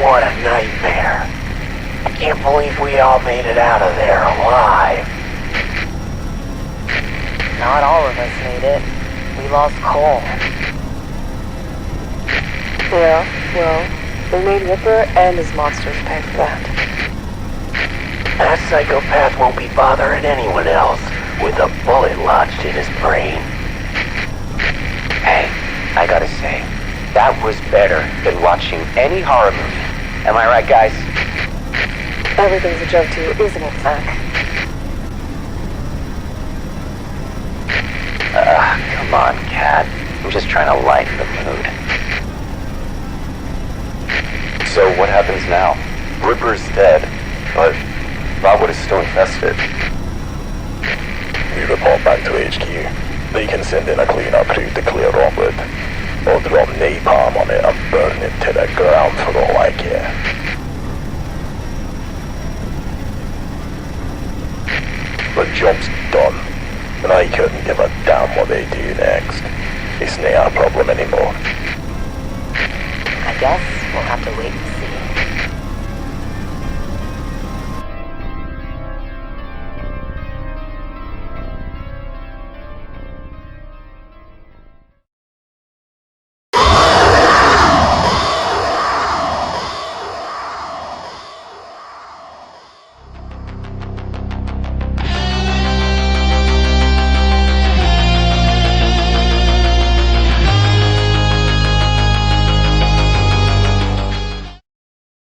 What a nightmare. I can't believe we all made it out of there alive. Not all of us made it. We lost Cole. Yeah, well, we made Ripper and his monsters pay for that. That psychopath won't be bothering anyone else with a bullet lodged in his brain. Hey, I gotta say, that was better than watching any horror movie. Am I right, guys? Everything's a joke to you, isn't it, Zach? Come on, Cat. I'm just trying to lighten the mood. So what happens now? Ripper's dead, but Robwood is still infested. We report back to HQ. They can send in a cleanup crew to clear Robwood, or drop napalm on it and burn it to the ground for all I care. The job's done, and I couldn't give a damn what they do next. It's not our problem anymore. I guess we'll have to wait and see.